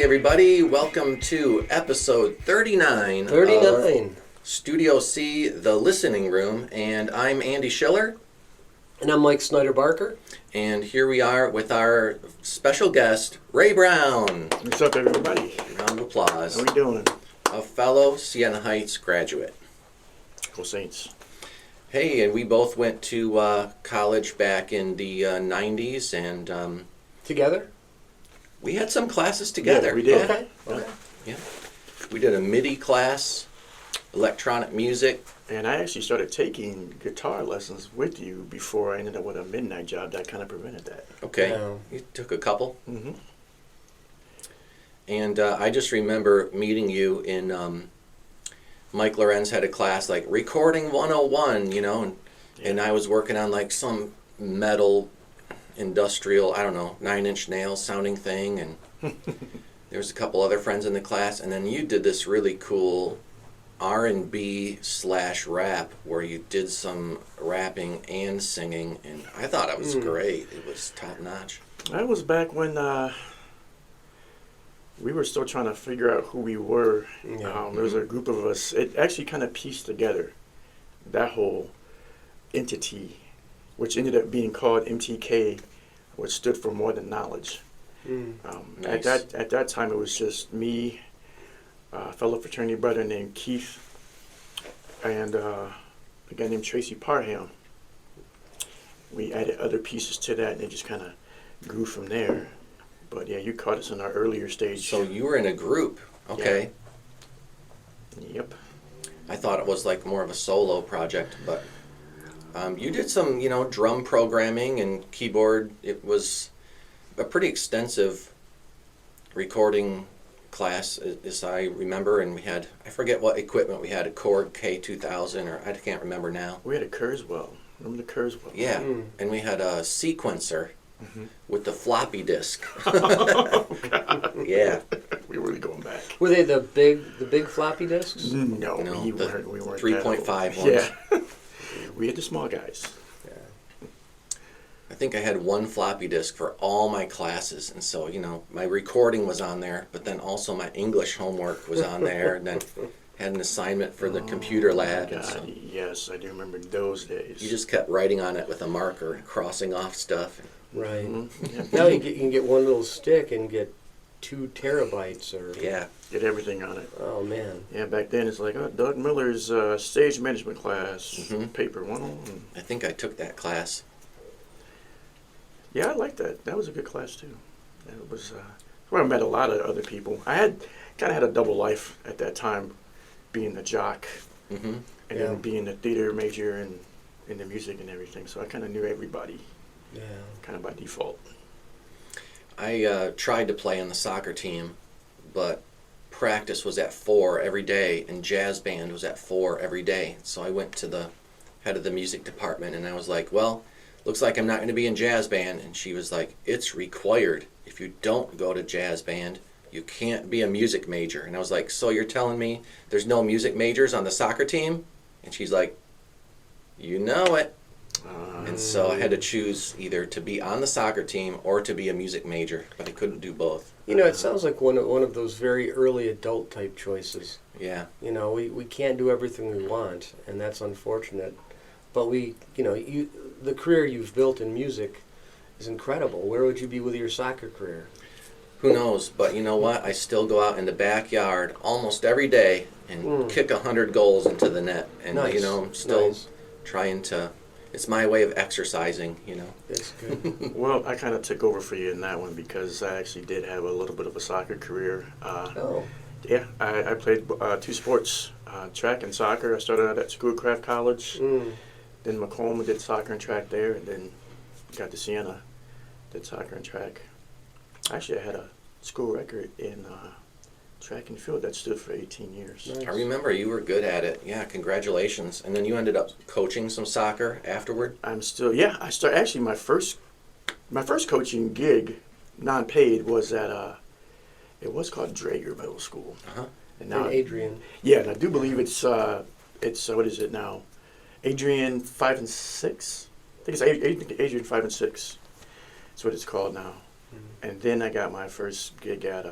everybody. Welcome to episode 39 of Studio C, The Listening Room. And I'm Andy Schiller. And I'm Mike Snyder-Barker. And here we are with our special guest, Ray Brown. What's up, everybody? Round of applause. How we doing? A fellow Siena Heights graduate. Go Saints. Hey, and we both went to college back in the 90s, and Together? we had some classes together. Yeah, we did. Okay. Yeah. We did a MIDI class, electronic music. And I actually started taking guitar lessons with you before I ended up with a midnight job that kind of prevented that. Okay. Yeah. You took a couple. Mm-hmm. And I just remember meeting you in, Mike Lorenz had a class like Recording 101, you know, and I was working on like some metal industrial, I don't know, 9-inch nails sounding thing, and there was a couple other friends in the class, and then you did this really cool R&B/rap where you did some rapping and singing, and I thought it was great. It was top notch. That was back when we were still trying to figure out who we were. Yeah. There was a group of us. It actually kind of pieced together that whole entity, which ended up being called MTK, which stood for More Than Knowledge. Nice. At that time, it was just me, a fellow fraternity brother named Keith, and a guy named Tracy Parham. We added other pieces to that, and it just kind of grew from there. But yeah, you caught us in our earlier stage. So you were in a group. Okay. Yeah. Yep. I thought it was like more of a solo project, but you did some, you know, drum programming and keyboard. It was a pretty extensive recording class, as I remember, and we had, I forget what equipment we had, a Korg K2000, or I can't remember now. We had a Kurzweil. Remember the Kurzweil? Yeah, and we had a sequencer with the floppy disk. Oh, God. Yeah. We were really going back. Were they the big floppy disks? No, No, we the weren't. We weren't. 3.5 that ones. Yeah. We had the small guys. I think I had one floppy disk for all my classes, and so, you know, my recording was on there, but then also my English homework was on there, and then had an assignment for the computer lab. God, And so yes, I do remember those days. you just kept writing on it with a marker, crossing off stuff. Right. Yeah. Now you can get one little stick and get 2 terabytes or... Yeah. Get everything on it. Oh, man. Yeah, back then it's like, Doug Miller's stage management class, paper 101. I think I took that class. Yeah, I liked that. That was a good class too. It was where I met a lot of other people. I kind of had a double life at that time, being the jock Mm-hmm. and then being the theater major and in the music and everything. So I kind of knew everybody, Yeah. kind of by default. I tried to play on the soccer team, but practice was at 4 every day, and jazz band was at 4 every day. So I went to the head of the music department, and I was like, well, looks like I'm not going to be in jazz band. And she was like, it's required. If you don't go to jazz band, you can't be a music major. And I was like, so you're telling me there's no music majors on the soccer team? And she's like, you know it. And so I had to choose either to be on the soccer team or to be a music major, but I couldn't do both. You know, it sounds like one of those very early adult type choices. Yeah. You know, we can't do everything we want, and that's unfortunate. But the career you've built in music is incredible. Where would you be with your soccer career? Who knows? But you know what? I still go out in the backyard almost every day and kick 100 goals into the net. And, Nice. you know, I'm still Nice. trying to... It's my way of exercising, you know. That's good. Well, I kind of took over for you in that one because I actually did have a little bit of a soccer career. Oh. Yeah, I played 2 sports, track and soccer. I started out at Schoolcraft College. Then Macomb, did soccer and track there, and then got to Siena, did soccer and track. Actually, I had a school record in track and field that stood for 18 years. Nice. I remember you were good at it. Yeah, congratulations. And then you ended up coaching some soccer afterward? I'm still, I started, actually my first coaching gig, non-paid, was at, it was called Drager Middle School. Uh-huh. And now, Adrian. yeah, and I do believe it's what is it now? Adrian 5 and 6? I think it's Adrian 5 and 6. That's what it's called now. And then I got my first gig at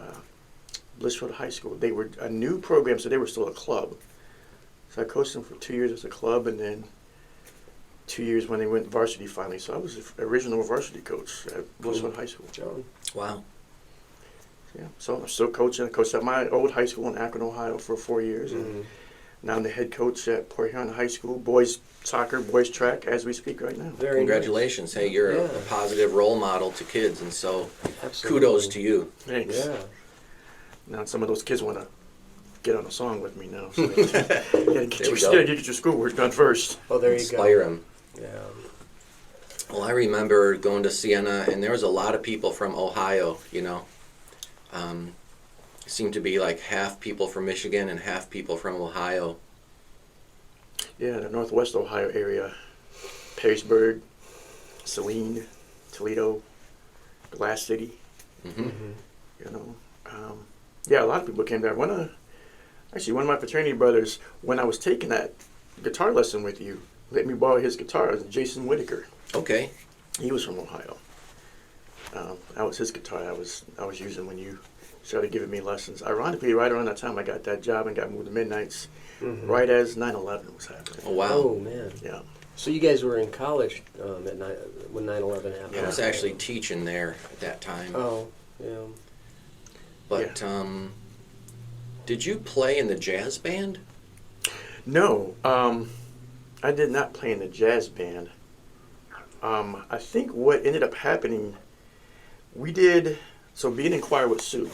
Blissfield High School. They were a new program, so they were still a club. So I coached them for 2 years as a club, and then 2 years when they went varsity finally. So I was the original varsity coach at Blissfield High School. John. Wow. Yeah, so I'm still coaching. I coached at my old high school in Akron, Ohio for 4 years. And now I'm the head coach at Port Huron High School, boys soccer, boys track, as we speak right now. Very Congratulations. Hey, you're a Yeah. positive role model to kids, and so Absolutely. kudos to you. Thanks. Yeah. Now some of those kids want to get on a song with me now. So you gotta There we go. get your schoolwork done first. Oh, there you Inspire go. them. Yeah. Well, I remember going to Siena, and there was a lot of people from Ohio, you know. Seemed to be like half people from Michigan and half people from Ohio. Yeah, the Northwest Ohio area, Perrysburg, Saline, Toledo, Glass City. Hmm. You know, yeah, a lot of people came there. One of my fraternity brothers, when I was taking that guitar lesson with you, let me borrow his guitar. It was Jason Whitaker. Okay. He was from Ohio. That was his guitar I was using when you started giving me lessons. Ironically, right around that time I got that job and got moved to Midnights, right as 9/11 was happening. Oh, wow. Oh, man. Yeah. So you guys were in college when 9/11 happened? I was actually teaching there at that time. Oh, yeah. But did you play in the jazz band? No, I did not play in the jazz band. I think what ended up happening, being in choir with Sue.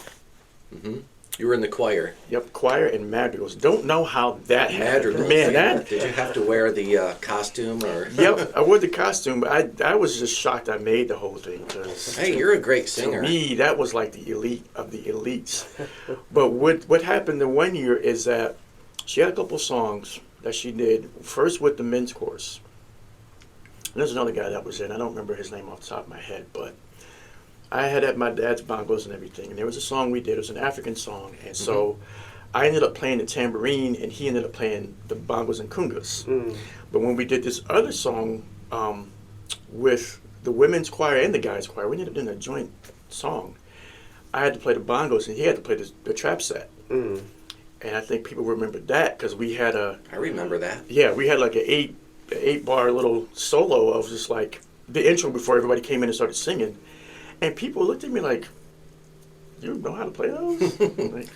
Hmm. You were in the choir. Yep, choir and madrigals. Don't know how that happened. Madrigals. Man, that. Did you have to wear the costume or? Yep, I wore the costume, but I was just shocked I made the whole thing. Cause Hey, you're a great to singer. me, that was like the elite of the elites. But what happened the one year is that she had a couple songs that she did, first with the men's chorus. And there's another guy that was in, I don't remember his name off the top of my head, but I had at my dad's bongos and everything, and there was a song we did, it was an African song, and so I ended up playing the tambourine, and he ended up playing the bongos and congas. But when we did this other song with the women's choir and the guys' choir, we ended up doing a joint song. I had to play the bongos, and he had to play the trap set. And I think people remember that, because we had I remember that. we had like an eight bar little solo of just like the intro before everybody came in and started singing. And people looked at me like, you know how to play those? I'm like,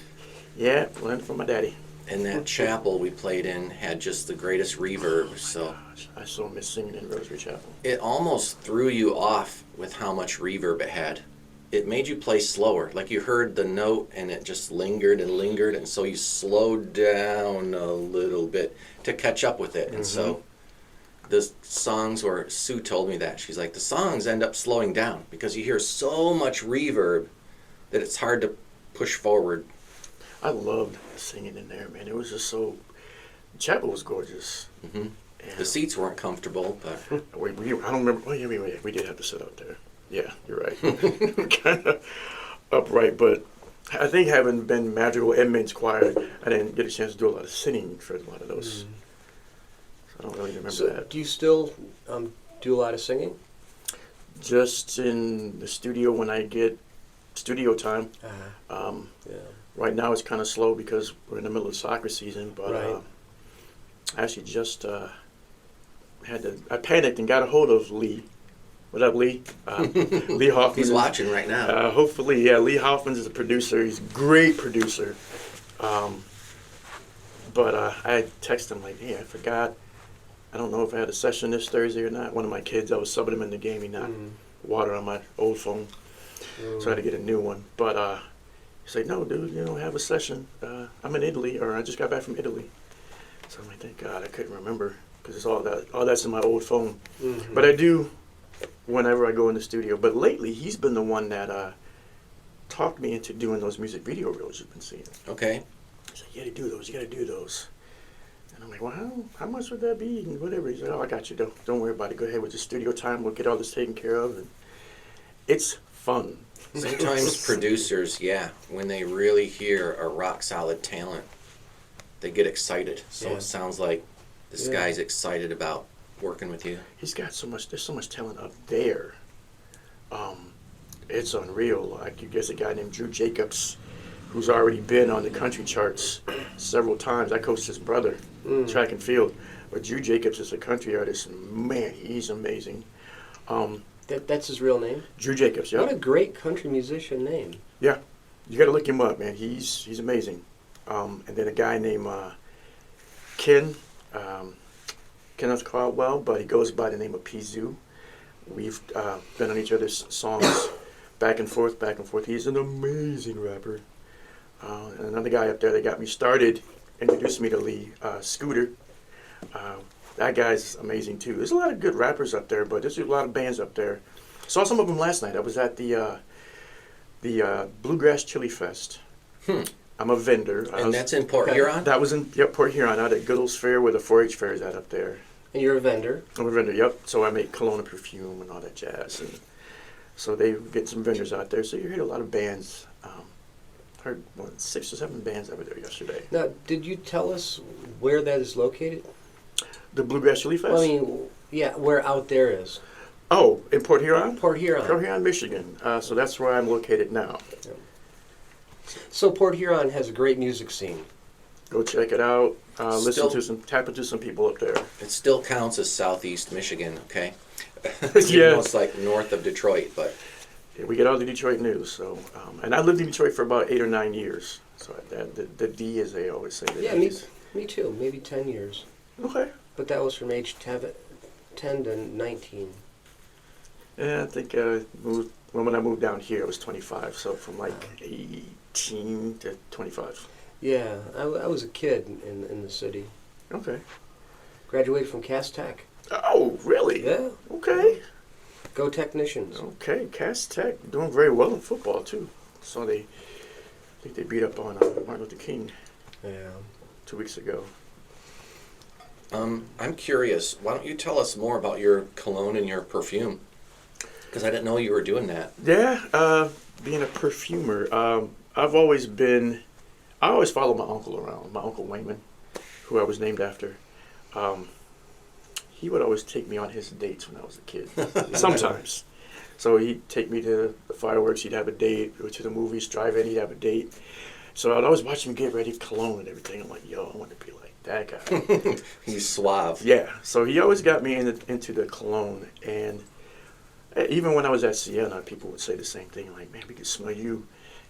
yeah, learned from my daddy. And that chapel we played in had just the greatest reverb, so Gosh, I so miss singing in Rosary Chapel. it almost threw you off with how much reverb it had. It made you play slower. Like you heard the note and it just lingered, and so you slowed down a little bit to catch up with it. And so the songs where Sue told me that, she's like, the songs end up slowing down because you hear so much reverb that it's hard to push forward. I loved singing in there, man. It was just so. Chapel was gorgeous. Hmm. The seats weren't comfortable, but I don't remember. Oh, yeah, we did have to sit out there. Yeah, you're right. Kind of upright, but I think having been madrigal and men's choir, I didn't get a chance to do a lot of singing for a lot of those. So I don't really remember So that. do you still do a lot of singing? Just in the studio when I get studio time. Yeah. Right now it's kind of slow because we're in the middle of soccer season, but Right. I actually just I panicked and got a hold of Lee. What up, Lee? Lee Hoffman. he's watching right now. Hopefully, yeah. Lee Hoffman is a producer. He's a great producer. But I texted him like, hey, I forgot. I don't know if I had a session this Thursday or not. One of my kids, I was subbing him in the game. He knocked water on my old phone, so I had to get a new one. But he's like, no, dude, you don't have a session. I'm in Italy, or I just got back from Italy. So I'm like, thank God, I couldn't remember because it's all that's in my old phone. But I do whenever I go in the studio. But lately, he's been the one that talked me into doing those music video reels you've been seeing. Okay. He's like, you gotta do those, you gotta do those. And I'm like, well, how much would that be? And whatever. He's like, oh, I got you. Don't worry about it. Go ahead with the studio time. We'll get all this taken care of. And it's fun. Sometimes producers, when they really hear a rock solid talent, they get excited. So Yeah. it sounds like this Yeah. guy's excited about working with you. He's got so much. There's so much talent up there. It's unreal. Like, there's a guy named Drew Jacobs who's already been on the country charts several times. I coached his brother, track and field. But Drew Jacobs is a country artist, and man, he's amazing. That's his real name? Drew Jacobs, yeah. What a great country musician name. Yeah, you got to look him up, man. He's amazing. And then a guy named Kenneth Caldwell, but he goes by the name of Pizu. We've been on each other's songs back and forth, back and forth. He's an amazing rapper. And another guy up there that got me started, introduced me to Lee, Scooter. That guy's amazing too. There's a lot of good rappers up there, but there's a lot of bands up there. Saw some of them last night. I was at the Bluegrass Chili Fest. I'm a vendor. And that's in Port Huron? That was in Port Huron, out at Goodall's Fair, where the 4-H fair is at up there. And you're a vendor? I'm a vendor, yep. So I make cologne and perfume and all that jazz. And so they get some vendors out there. So you heard a lot of bands. Heard 6 or 7 bands over there yesterday. Now, did you tell us where that is located? The Bluegrass Chili Fest? Well, I mean, yeah, where out there is. Oh, in Port Huron? Port Huron. Port Huron, Michigan. So that's where I'm located now. Yeah. So Port Huron has a great music scene. Go check it out. Tap into some people up there. It still counts as Southeast Michigan, okay? Yeah. It's like north of Detroit, but Yeah, we get all the Detroit news. So, and I lived in Detroit for about 8 or 9 years. So the D, as they always say. Yeah, me too. Maybe 10 years. Okay. But that was from age 10 to 19. Yeah, I think when I moved down here, I was 25. So from like 18 to 25. Yeah, I was a kid in the city. Okay. Graduated from Cass Tech. Oh, really? Yeah. Okay. Go Technicians. Okay, Cass Tech doing very well in football too. So I think they beat up on Martin Luther King Yeah. 2 weeks ago. I'm curious. Why don't you tell us more about your cologne and your perfume? Because I didn't know you were doing that. Yeah, being a perfumer, I always followed my uncle around, my Uncle Wayman, who I was named after. He would always take me on his dates when I was a kid, sometimes. So he'd take me to the fireworks, he'd have a date, go to the movies, drive in, he'd have a date. So I'd always watch him get ready, cologne and everything. I'm like, yo, I want to be like that guy. He's suave. Yeah, so he always got me into the cologne. And even when I was at Siena, people would say the same thing, like, man, we can smell you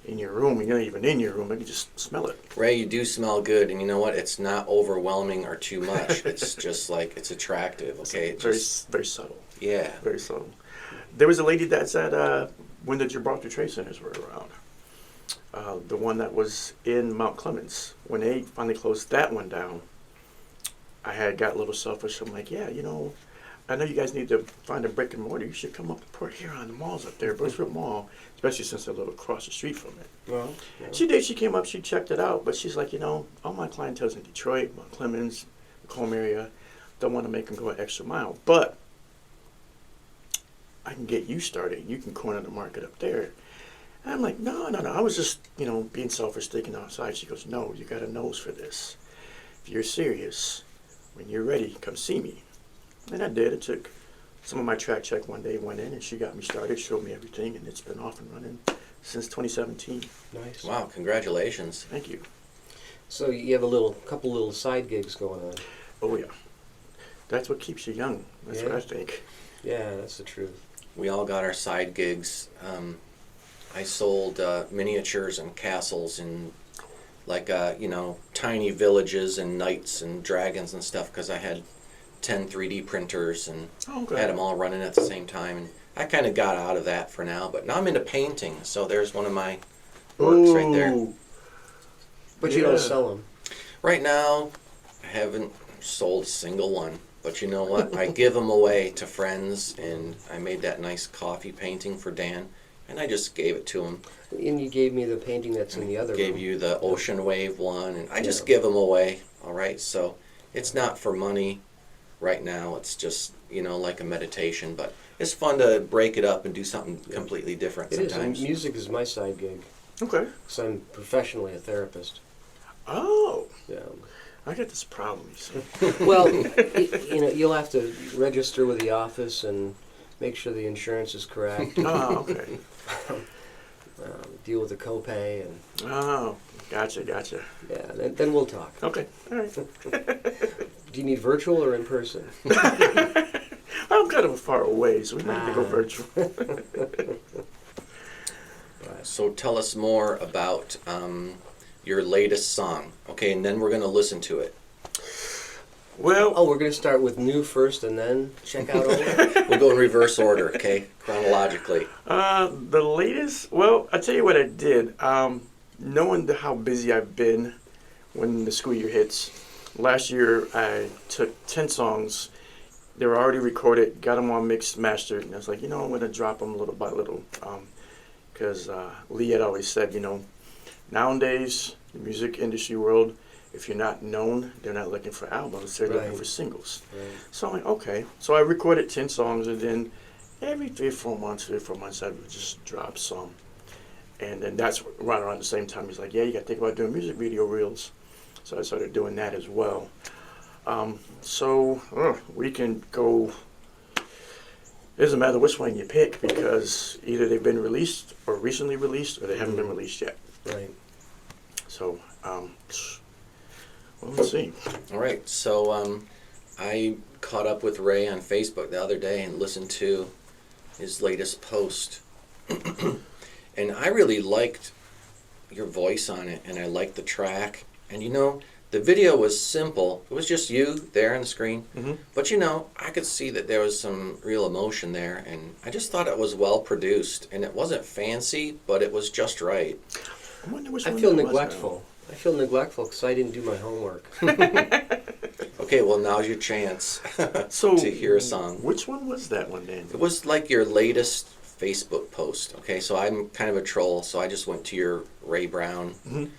in your room. You're not even in your room, I can just smell it. Ray, you do smell good, and you know what? It's not overwhelming or too much. It's just like, it's attractive, okay? Very subtle. Yeah. Very subtle. There was a lady that's at when the Gibraltar Trade Centers were around. The one that was in Mount Clemens. When they finally closed that one down, I had got a little selfish. I'm like, yeah, I know you guys need to find a brick and mortar. You should come up to Port Huron. The mall's up there, Birchwood Mall, especially since they're a little across the street from it. Well, yeah. She did. She came up. She checked it out. But she's like, all my clientele's in Detroit, Mount Clemens, the Macomb area. Don't want to make them go an extra mile. But I can get you started. You can corner the market up there. And I'm like, no. I was just, being selfish, thinking outside. She goes, no, you got a nose for this. If you're serious, when you're ready, come see me. And I did. It took some of my track check one day, went in, and she got me started, showed me everything, and it's been off and running since 2017. Nice. Wow, congratulations. Thank you. So you have a couple little side gigs going on. Oh, yeah. That's what keeps you young. That's what Yeah. I think. Yeah, that's the truth. We all got our side gigs. I sold miniatures and castles in, like, tiny villages and knights and dragons and stuff, because I had 10 3D printers and had them all running at the same time. And I kind of got out of that for now, but now I'm into painting, so there's one of my works right there. Ooh. But you don't sell them. Right now, I haven't sold a single one, but you know what? I give them away to friends, and I made that nice coffee painting for Dan, and I just gave it to him. And you gave me the painting that's in the other Gave room. you the ocean wave one, and I just give them away, all right? So it's not for money right now. It's just, like a meditation, but it's fun to break it up and do something completely different It is. sometimes. And music is my side gig. Okay. Because I'm professionally a therapist. Oh, Yeah. I got this problem, you see. Well, you'll have to register with the office and make sure the insurance is correct. Oh, okay. deal with the copay, and Oh, gotcha. yeah, then we'll talk. Okay, all right. Do you need virtual or in person? I'm kind of far away, so we might have to go virtual. So tell us more about your latest song, okay? And then we're going to listen to it. Well, Oh, we're going to start with new first and then check out old? We'll go in reverse order, okay? Chronologically. the latest, well, I'll tell you what I did. Knowing how busy I've been when the school year hits, last year I took 10 songs. They were already recorded, got them on mixed, mastered, and I was like, I'm going to drop them little by little. Because Lee had always said, nowadays, the music industry world, if you're not known, they're not looking for albums, they're looking for singles. Right. So I'm like, okay. So I recorded 10 songs, and then every 3 or 4 months, I would just drop some. And then that's right around the same time he's like, yeah, you got to think about doing music video reels. So I started doing that as well. We can go. It doesn't matter which one you pick because either they've been released or recently released or they haven't been released yet. Right. So, let's see. All right, so I caught up with Ray on Facebook the other day and listened to his latest post. And I really liked your voice on it, and I liked the track. And the video was simple. It was just you there on the screen. Mm-hmm. But I could see that there was some real emotion there, and I just thought it was well produced. And it wasn't fancy, but it was just right. I wonder which I one feel that was neglectful. I feel neglectful because I didn't do my homework. Okay, well, now's your chance So, to hear a song. Which one was that one, Dan? It was like your latest Facebook post. Okay, so I'm kind of a troll, so I just went to your Ray Brown Mhm.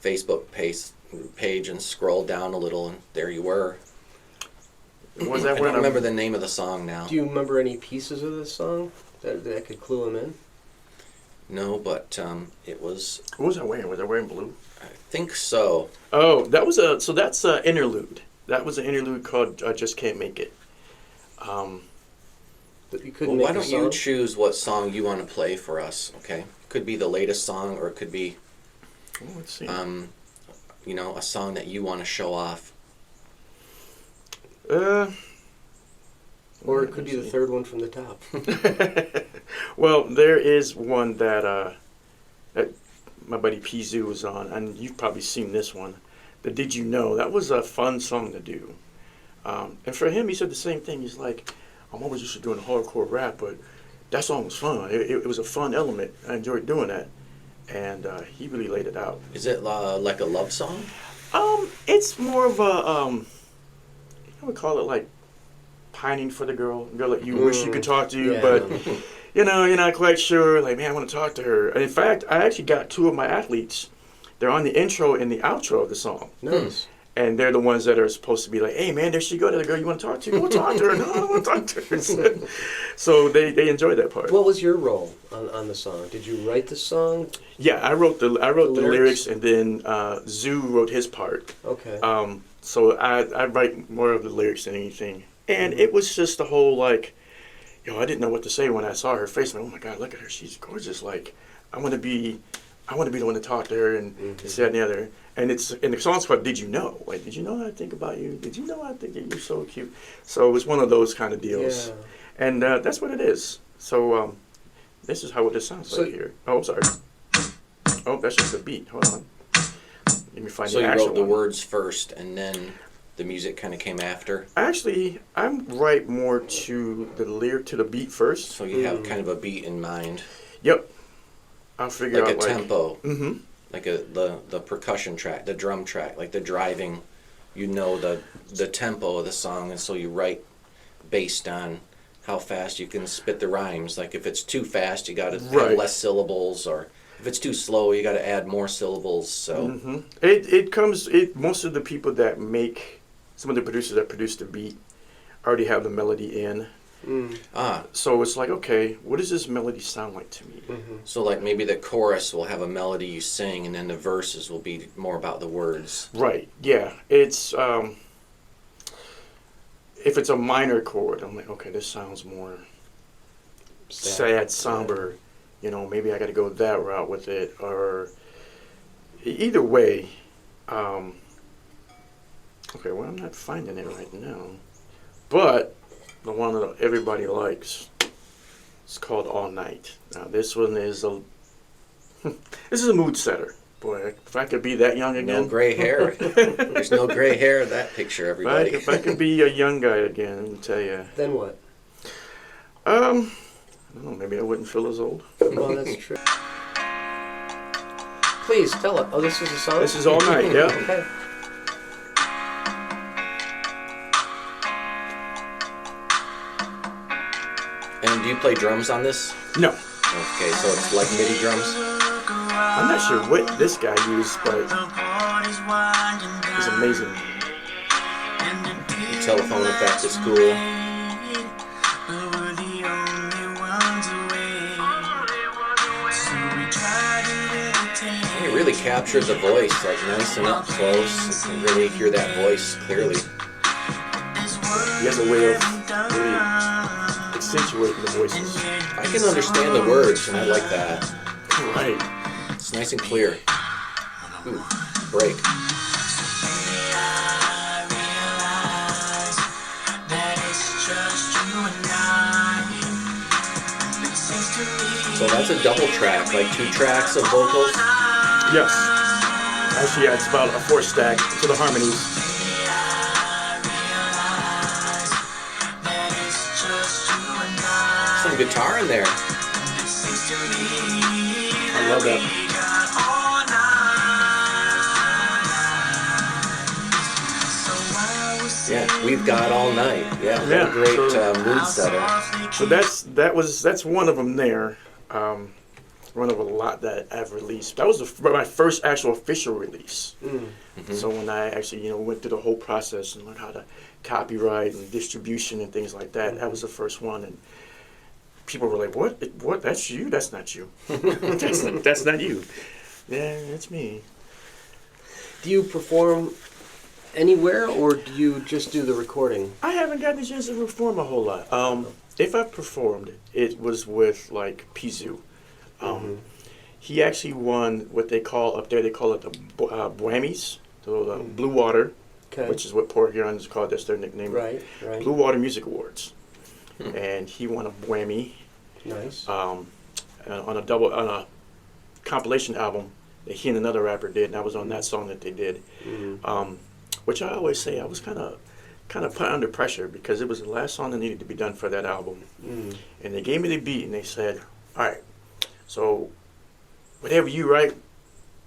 Facebook page and scrolled down a little, and there you were. Was I that don't when remember the name of the song now. Do you remember any pieces of this song that could clue him in? No, but it was. What was I wearing? Was I wearing blue? I think so. Oh, that's an interlude. That was an interlude called "Just Can't Make It." That you couldn't Well, make why a don't song? you choose what song you want to play for us? Okay, could be the latest song, or it could be, Let's see. a song that you want to show off. Or it could be the third one from the top. Well, there is one that my buddy Pizu was on, and you've probably seen this one. The Did You Know? That was a fun song to do. And for him, he said the same thing. He's like, I'm always used to doing hardcore rap, but that song was fun. It was a fun element. I enjoyed doing that. And he really laid it out. Is it like a love song? It's more of a, I would call it like pining for the girl that you wish you could talk to, Yeah. but you're not quite sure. Like, man, I want to talk to her. And in fact, I actually got 2 of my athletes. They're on the intro and the outro of the song. Nice. And they're the ones that are supposed to be like, hey, man, there she go. There's a girl you want to talk to. Go talk to her. No, I don't want to talk to her. So they enjoy that part. What was your role on the song? Did you write the song? Yeah, I wrote the lyrics? lyrics, and then Zoo wrote his part. Okay. So I write more of the lyrics than anything. And it was just the whole I didn't know what to say when I saw her face. I'm like, oh my God, look at her. She's gorgeous. Like, I want to be the one to talk to her and this, that, and the other. And the song's called Did You Know? Like, did you know I think about you? Did you know I think that you're so cute? So it was one of those kind of deals. Yeah. And that's what it is. So this is how it sounds like here. Oh, I'm sorry. Oh, that's just the beat. Hold on. Let me find So the you actual wrote the one. words first, and then the music kind of came after. Actually, I'm right more to the beat first. So you have kind of a beat in mind, Yep. I'll figure like out a tempo, Mm-hmm. like the percussion track, the drum track, like the driving. The tempo of the song, and so you write based on how fast you can spit the rhymes. Like if it's too fast, you got to Right. have less syllables, or if it's too slow, you got to add more syllables. So Most of the people that some of the producers that produce the beat already have the melody in. So it's like, okay, what does this melody sound like to me? so like maybe the chorus will have a melody you sing, and then the verses will be more about the words. Right. Yeah. It's if it's a minor chord, I'm like, okay, this sounds more sad, somber. maybe I got to go that route with it, or either way. Okay, well, I'm not finding it right now, but the one that everybody likes, it's called All Night. Now, this one is this is a mood setter. Boy, if I could be that young again. No gray hair. There's no gray hair in that picture, everybody. If I could be a young guy again, let me tell you. Then what? I don't know, maybe I wouldn't feel as old. Well, that's true. Please tell it. Oh, this is a song? This is All Night, yeah. Okay. And do you play drums on this? No. Okay, so it's like MIDI drums? I'm not sure what this guy used, but it's amazing. The telephone effect is cool. You really captured the voice, like nice and up close. You can really hear that voice clearly. He has a way of really accentuating the voices. I can understand the words, and I like that. Right. It's nice and clear. Ooh, break. So that's a double track, like 2 tracks of vocals. Yes. Actually, yeah, it's about a 4 stack to the harmonies. Some guitar in there. I love that. Yeah, we've got all night. Yeah, what Yeah, a great so- mood setter. So that's one of them there. One of a lot that I've released. That was my first actual official release. So when I actually went through the whole process and learned how to copyright and distribution and things like that, that was the first one. And people were like, "What? What? That's you? That's not you. that's not you." Yeah, that's me. Do you perform anywhere, or do you just do the recording? I haven't gotten a chance to perform a whole lot. If I performed, it was with like Pizu. He actually won what they call up there. They call it the Bwammies, the Blue Water, Okay. which is what Port Huron's called. That's their nickname. Right, right. Blue Water Music Awards, and he won a Bwammy Nice. on a compilation album that he and another rapper did, and I was on that song that they did. Which I always say I was kind of put under pressure because it was the last song that needed to be done for that album. And they gave me the beat and they said, "All right, so whatever you write,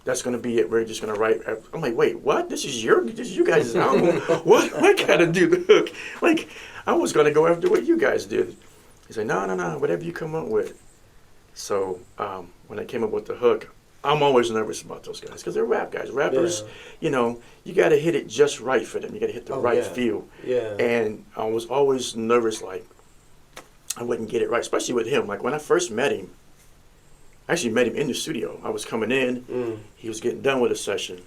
that's gonna be it. We're just gonna write." I'm like, "Wait, what? This is you guys' album? What? I gotta do the hook? Like, I was gonna go after what you guys did." He said, "No, whatever you come up with." So when I came up with the hook, I'm always nervous about those guys because they're rap guys. Rappers, you got to hit it just right for them. You got to hit the right feel. Yeah. And I was always nervous, like I wouldn't get it right, especially with him. Like when I first met him, I actually met him in the studio. I was coming in. He was getting done with a session,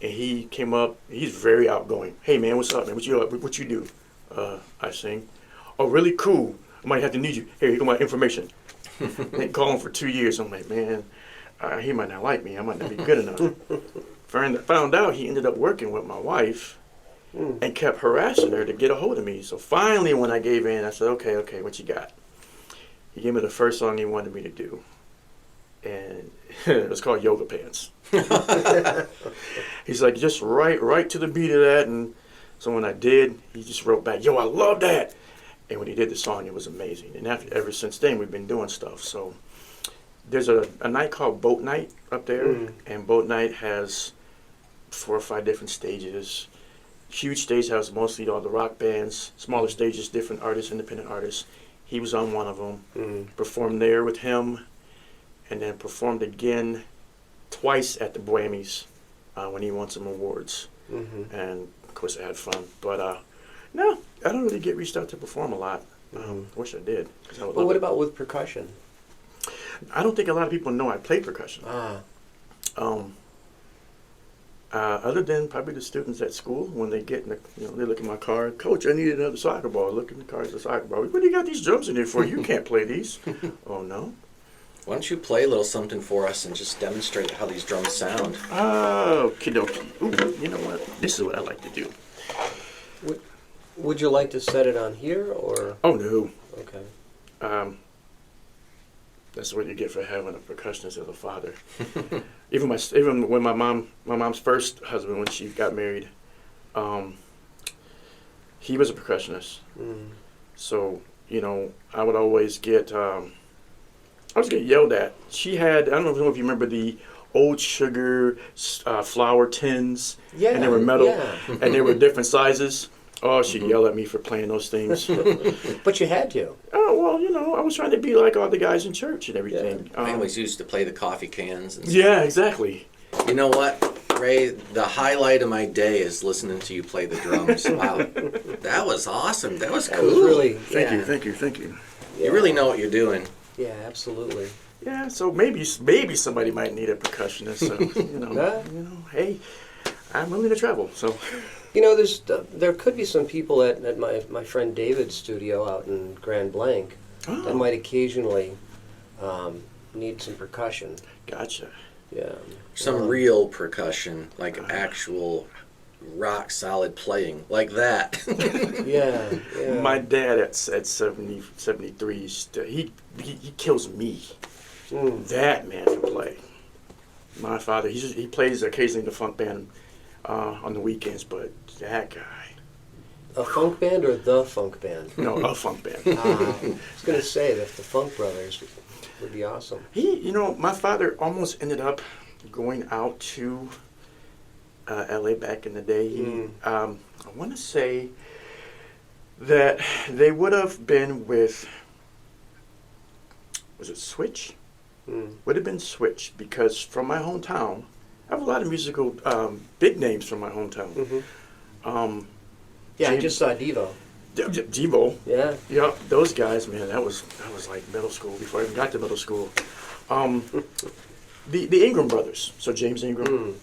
and he came up. He's very outgoing. "Hey man, what's up, man? What you do?" I sing. "Oh, really cool. I might have to need you. Here go my information." They call him for 2 years. I'm like, man. He might not like me. I might not be good enough. Found out he ended up working with my wife and kept harassing her to get a hold of me. So finally, when I gave in, I said, okay, what you got? He gave me the first song he wanted me to do. And it was called Yoga Pants. He's like, just right to the beat of that. And so when I did, he just wrote back, "Yo, I love that." And when he did the song, it was amazing. And ever since then, we've been doing stuff. So there's a night called Boat Night up there, and Boat Night has 4 or 5 different stages. Huge stage has mostly all the rock bands. Smaller stages, different artists, independent artists. He was on one of them. Performed there with him, and then performed again twice at the Bwammies when he won some awards. And of course, I had fun. But no, I don't really get reached out to perform a lot. Wish I did. Well, what about with percussion? I don't think a lot of people know I play percussion. Other than probably the students at school when they get in the, they look at my car. "Coach, I need another soccer ball." Look in the car, it's a soccer ball. "What do you got these drums in here for? You can't play these." "Oh no." Why don't you play a little something for us and just demonstrate how these drums sound? Okie dokie. Ooh, you know what? This is what I like to do. Would you like to set it on here or? Oh no. Okay. That's what you get for having a percussionist as a father. even when my mom's first husband, when she got married, he was a percussionist. Mm. So I would always get yelled at. She had, I don't know if you remember the old sugar flour tins, Yeah. and they were metal, Yeah. and they were different sizes. Oh, she'd yell at me for playing those things. But you had to. Oh, well, I was trying to be like all the guys in church and everything. I always used to play the coffee cans. And Yeah, exactly. You know what, Ray? The highlight of my day is listening to you play the drums. Wow, that was awesome. That was That cool. was really. Thank yeah. you, thank you. You really know what you're doing. Yeah, absolutely. Yeah, so maybe somebody might need a percussionist. So hey, I'm willing to travel. So There could be some people at my friend David's studio out in Grand Blanc that might occasionally need some percussion. Gotcha. Yeah. Some real percussion, like actual rock solid playing, like that. Yeah. Yeah. My dad at 73, he kills me. Mm. That man can play. My father, he plays occasionally in the funk band on the weekends, but that guy. A funk band or the funk band? No, a funk band. I was going to say that the Funk Brothers would be awesome. My father almost ended up going out to L.A. back in the day. I want to say that they would have been with, was it Switch? Would have been Switch, because from my hometown, I have a lot of musical big names from my hometown. Mm-hmm. Yeah, I just saw Devo. Devo. Yeah. Yeah, those guys, man, that was like middle school, before I even got to middle school. The Ingram brothers, so James Ingram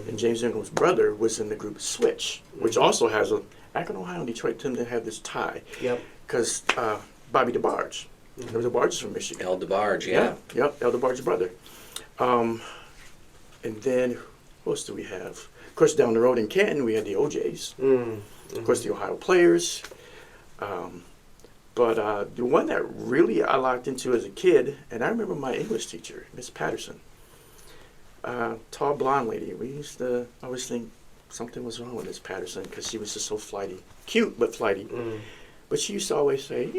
and James Ingram's brother was in the group Switch, which also has Akron, Ohio, and Detroit tend to have this tie. Yep. Because Bobby DeBarge, there was a Barge from Michigan. El DeBarge, yeah. Yep, El DeBarge's brother. And then, who else do we have? Of course, down the road in Canton, we had the OJs. Of course, the Ohio Players. But the one that really I locked into as a kid, and I remember my English teacher, Miss Patterson, tall blonde lady. We used to always think something was wrong with Miss Patterson because she was just so flighty. Cute, but flighty. But she used to always say,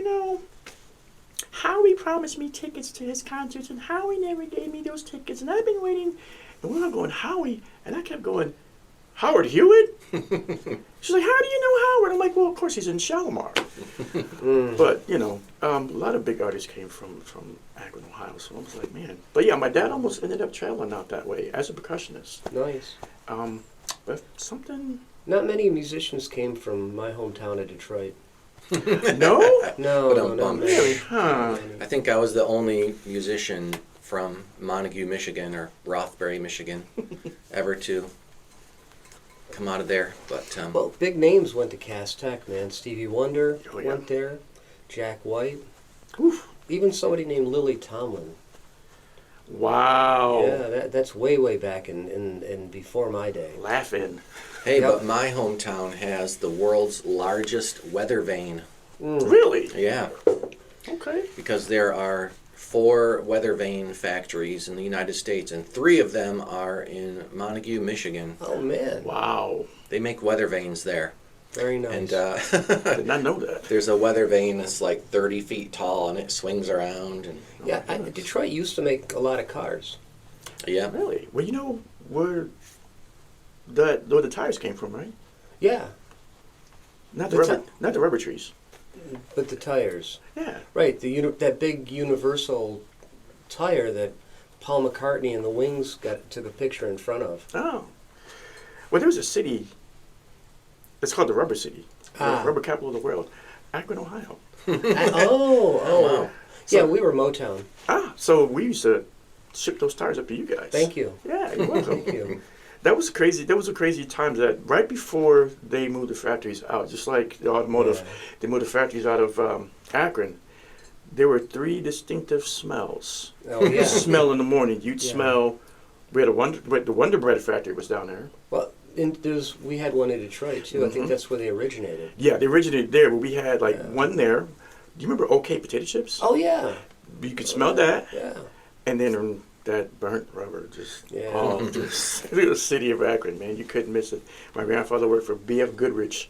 Howie promised me tickets to his concerts, and Howie never gave me those tickets, and I've been waiting. And we're going, Howie, and I kept going, Howard Hewitt? She's like, how do you know Howard? I'm like, well, of course he's in Shalimar. But, a lot of big artists came from Akron, Ohio, so I was like, man. But yeah, my dad almost ended up traveling out that way as a percussionist. Nice. But something... Not many musicians came from my hometown of Detroit. No? No, not Really? many. Huh. I think I was the only musician from Montague, Michigan, or Rothbury, Michigan, ever to come out of there. But Well, big names went to Cass Tech, man. Stevie Wonder Oh, yeah. went there. Jack White. Oof. Even somebody named Lily Tomlin. Wow. Yeah, that's way back in before my day. Laughing. hey, Yep. but my hometown has the world's largest weather vane. Really? Yeah, Okay. because there are 4 weather vane factories in the United States, and 3 of them are in Montague, Michigan. Oh man, Wow. They make weather vanes there. very nice. And Did not know that. there's a weather vane that's like 30 feet tall, and it swings around. And yeah, Detroit used to make a lot of cars. yeah, Really? Well, you know where the tires came from, right? Yeah, Not The the rubber, ti- not the rubber trees. but the tires. Yeah. Right, that big universal tire that Paul McCartney and the Wings took a picture in front of. Oh. Well, there was a city. It's called the Rubber City, the rubber capital of the world, Akron, Ohio. Oh. wow. Yeah, we were Motown. So we used to ship those tires up to you guys. Thank you. Yeah, you're welcome. Thank you. That was crazy. That was a crazy time. That right before they moved the factories out, just like the automotive, Yeah. they moved the factories out of Akron. there were 3 distinctive smells. Oh You yeah. smell in the morning. You'd Yeah. smell. We had the Wonder Bread factory was down there. Well, we had one in Detroit too. I think Mhm. that's where they originated. Yeah, they originated there, but we had like Yeah. one there. Do you remember OK Potato Chips? Oh yeah. You could smell that, Yeah. and then that burnt rubber just Yeah. all just through the city of Akron, man. You couldn't miss it. My grandfather worked for B.F. Goodrich,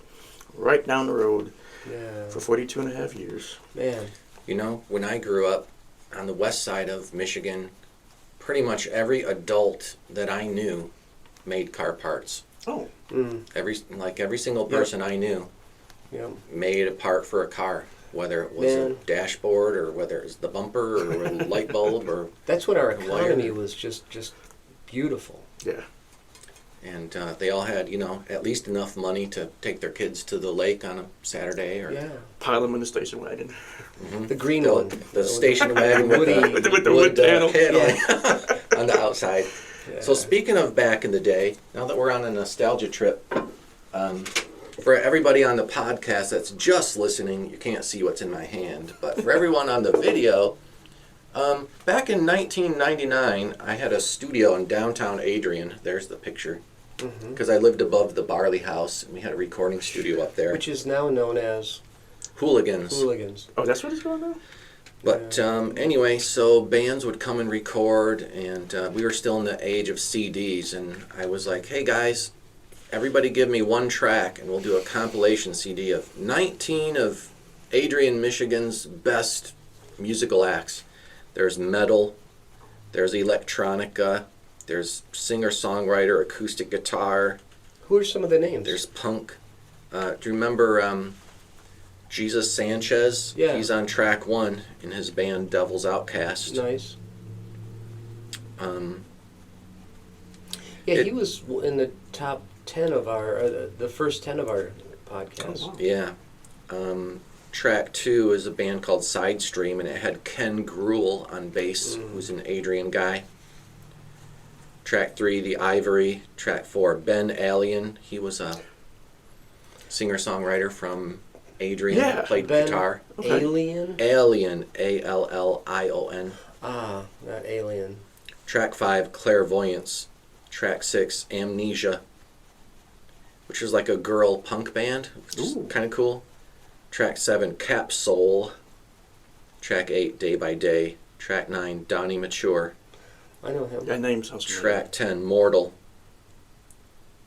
right down the road Yeah. for 42 and a half years. Man. You know, when I grew up on the west side of Michigan, pretty much every adult that I knew made car parts. Oh, Mm. Every single person I knew Yeah. made a part for a car, whether it was a Man. dashboard or whether it was the bumper or a light bulb or That's when our A wire. economy was just beautiful. yeah. and they all had, you know, at least enough money to take their kids to the lake on a Saturday or Yeah. Pile them in the station wagon. Mhm. The green the, one. the station wagon with Woody. the wood panel. on the outside. Yeah. So speaking of back in the day, now that we're on a nostalgia trip, for everybody on the podcast that's just listening, you can't see what's in my hand, but for everyone on the video, back in 1999, I had a studio in downtown Adrian. There's the picture. Mhm. Because I lived above the Barley House, and we had a recording studio up there. Which is now known as Hooligans. Hooligans. Oh, that's what it's called now? But anyway, so bands would come and record, and we were still in the age of CDs, and I was like, hey guys, everybody give me one track, and we'll do a compilation CD of 19 of Adrian, Michigan's best musical acts. There's metal, there's electronica, there's singer-songwriter, acoustic guitar, Who are some of the names? there's punk. Do you remember Jesus Sanchez? Yeah. He's on track 1 in his band Devil's Outcast. Nice. Um, Yeah, It- he was in the top 10 of the first 10 of our podcasts. Oh, wow. yeah. Track 2 is a band called Sidestream, and it had Ken Gruel on bass, who's an Adrian guy. Track 3, The Ivory. Track 4, Ben Alien. He was a singer-songwriter from Adrian. Yeah, Played Ben guitar. Okay. Alien? Alien, Allion. Ah, not Alien. Track 5, Clairvoyance. Track 6, Amnesia, which is like a girl punk band, which is Ooh. kind of cool. Track 7, Capsule. Track 8, Day by Day. Track 9, Donnie Mature. I know him. That name sounds familiar. Track 10, Mortal.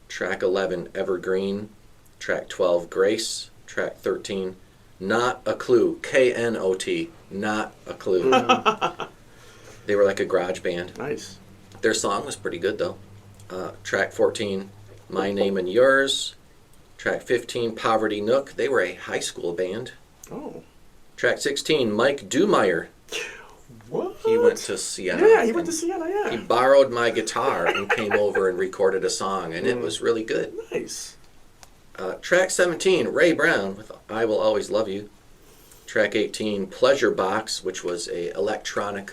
Track 11, Evergreen. Track 12, Grace. Track 13, Not a Clue. Knot. Not a Clue. They were like a garage band. Nice. Their song was pretty good, though. Track 14, My Name and Yours. Track 15, Poverty Nook. They were a high school band. Oh. Track 16, Mike Dumeyer. What? He went to Siena. Yeah, he went to and Siena, He yeah. borrowed my guitar and came over and recorded a song, and it was really good. Nice. Track 17, Ray Brown with I Will Always Love You. Track 18, Pleasure Box, which was a electronic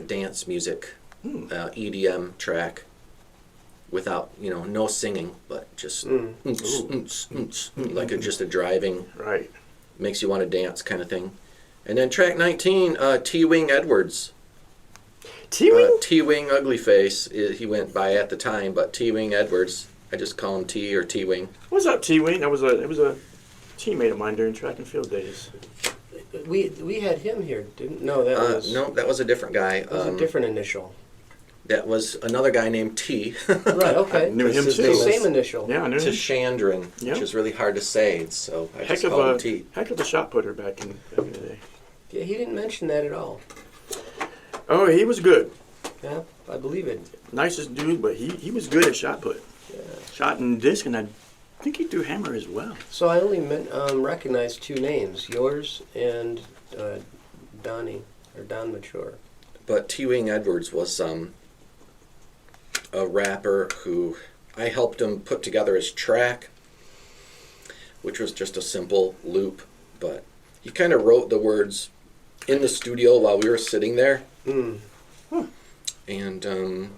dance music EDM track without, no singing, but just like just a driving, Right. makes you want to dance kind of thing. And then track 19, T-Wing Edwards. T-Wing? T-Wing Uglyface, he went by at the time, but T-Wing Edwards, I just call him T or T-Wing. What's up, T-Wing? It was a teammate of mine during track and field days. We had him here, didn't? No, that was No, that was a different guy. that was a different initial. That was another guy named T. Right. Okay. I knew him It's too. the same initial. Yeah, I knew him. Tishandran, Yeah. which is really hard to say, so I Heck just of call him a T. shot putter back in the day. Yeah, he didn't mention that at all. Oh, he was good. Yeah, I believe it. Nicest dude, but he was good at shot put. Yeah. Shot and disc, and I think he threw hammer as well. So I only recognized 2 names, yours and Donnie, or Don Mature. But T-Wing Edwards was a rapper who I helped him put together his track, which was just a simple loop, but he kind of wrote the words in the studio while we were sitting there, Mm. and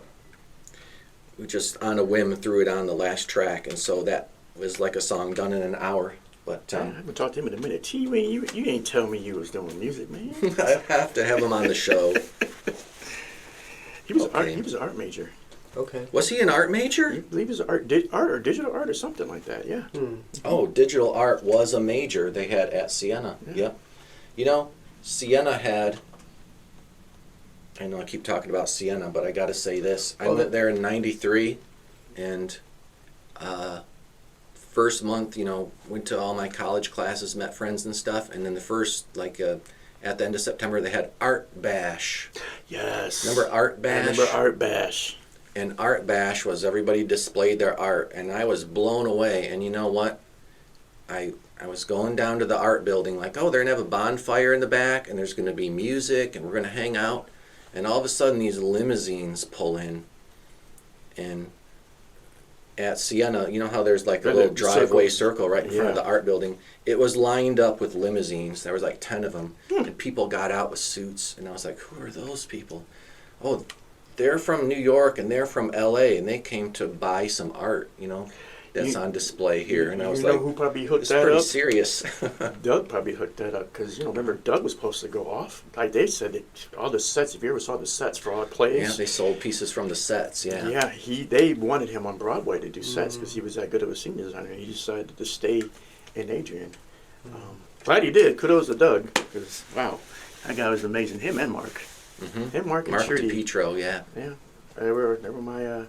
we just on a whim threw it on the last track, and so that was like a song done in an hour. But I haven't talked to him in a minute. T, you ain't tell me you was doing music, man. I have to have him on the show. He was Okay. he was an art major. Okay. Was he an art major? I believe he was art or digital art or something like that. Yeah. Oh, digital art was a major they had at Siena. Yeah. Yep. You know, Siena had. I know I keep talking about Siena, but I got to say this. I went there in '93, and first month, went to all my college classes, met friends and stuff, and then the first, at the end of September, they had Art Bash. Yes. Remember Art Bash? I remember Art Bash. And Art Bash was everybody displayed their art, and I was blown away. And you know what? I was going down to the art building like, oh, they're going to have a bonfire in the back, and there's going to be music, and we're going to hang out. And all of a sudden, these limousines pull in, and at Siena, you know how there's like a little driveway circle right in front of the art building? It was lined up with limousines. There was like 10 of them, and people got out with suits, and I was like, who are those people? Oh, they're from New York, and they're from L.A., and they came to buy some art, that's on display here. And I was like, who probably hooked it's that pretty up? serious. Doug probably hooked that up because remember Doug was supposed to go off. Like they said, that all the sets. If you ever saw the sets for all the plays, Yeah, they sold pieces from the sets. Yeah. Yeah, they wanted him on Broadway to do sets because he was that good of a scene designer. He decided to stay in Adrian. Glad he did. Kudos to Doug because wow, that guy was amazing. Him and Mark. Him, Mark, and Mark Trudy. DiPietro, yeah. Yeah, they were my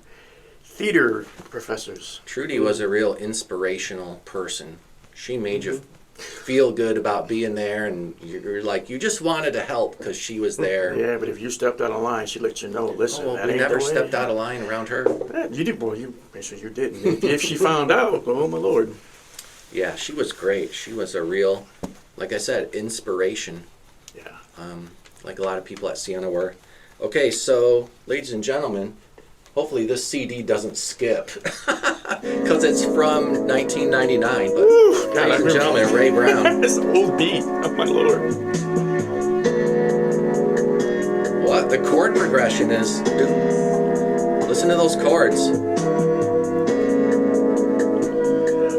theater professors. Trudy was a real inspirational person. She made you feel good about being there, and you're like, you just wanted to help because she was there. Yeah, but if you stepped out of line, she'd let you know. Listen, Oh, that we ain't never the way. stepped out of line around her. Yeah, you did, boy. You make sure you didn't. If she found out, oh my lord. Yeah, she was great. She was a real, like I said, inspiration. Yeah. Like a lot of people at Siena were. Okay, so, ladies and gentlemen, hopefully this CD doesn't skip. Because it's from 1999. But, Woo, God, ladies and gentlemen, Ray Brown. That's an old beat. Oh my lord. What? The chord progression is... Dude, listen to those chords.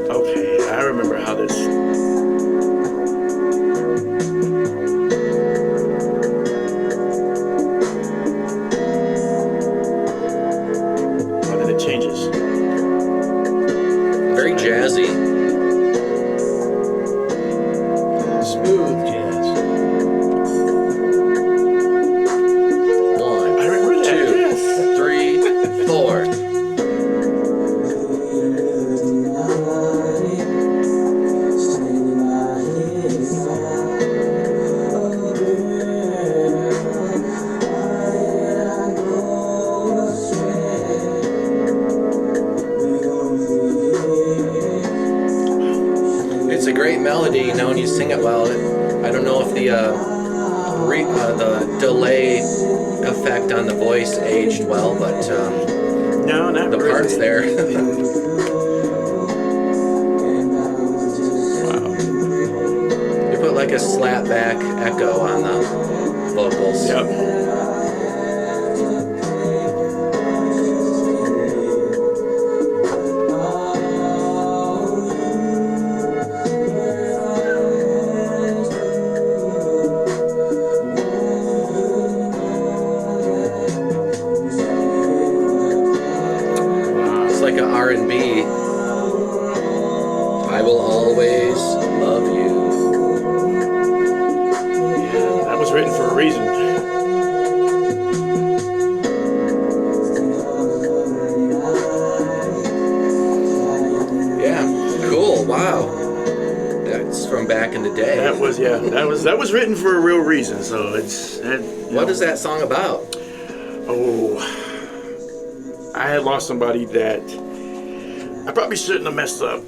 Okay, I remember how this. How did it changes? Very jazzy. Smooth jazz. One, I remember that. two, Yes. 3, 4. It's a great melody, and you sing it well. I don't know if the delay effect on the voice aged well, but No, not the really. parts there. Wow. You put like a slapback echo on the vocals. Yep. It's like an R&B. I will always love you. Yeah, that was written for a reason. Yeah, cool. Wow, that's from back in the day. That was written for a real reason. So it's. What is that song about? Oh, I had lost somebody that I probably shouldn't have messed up.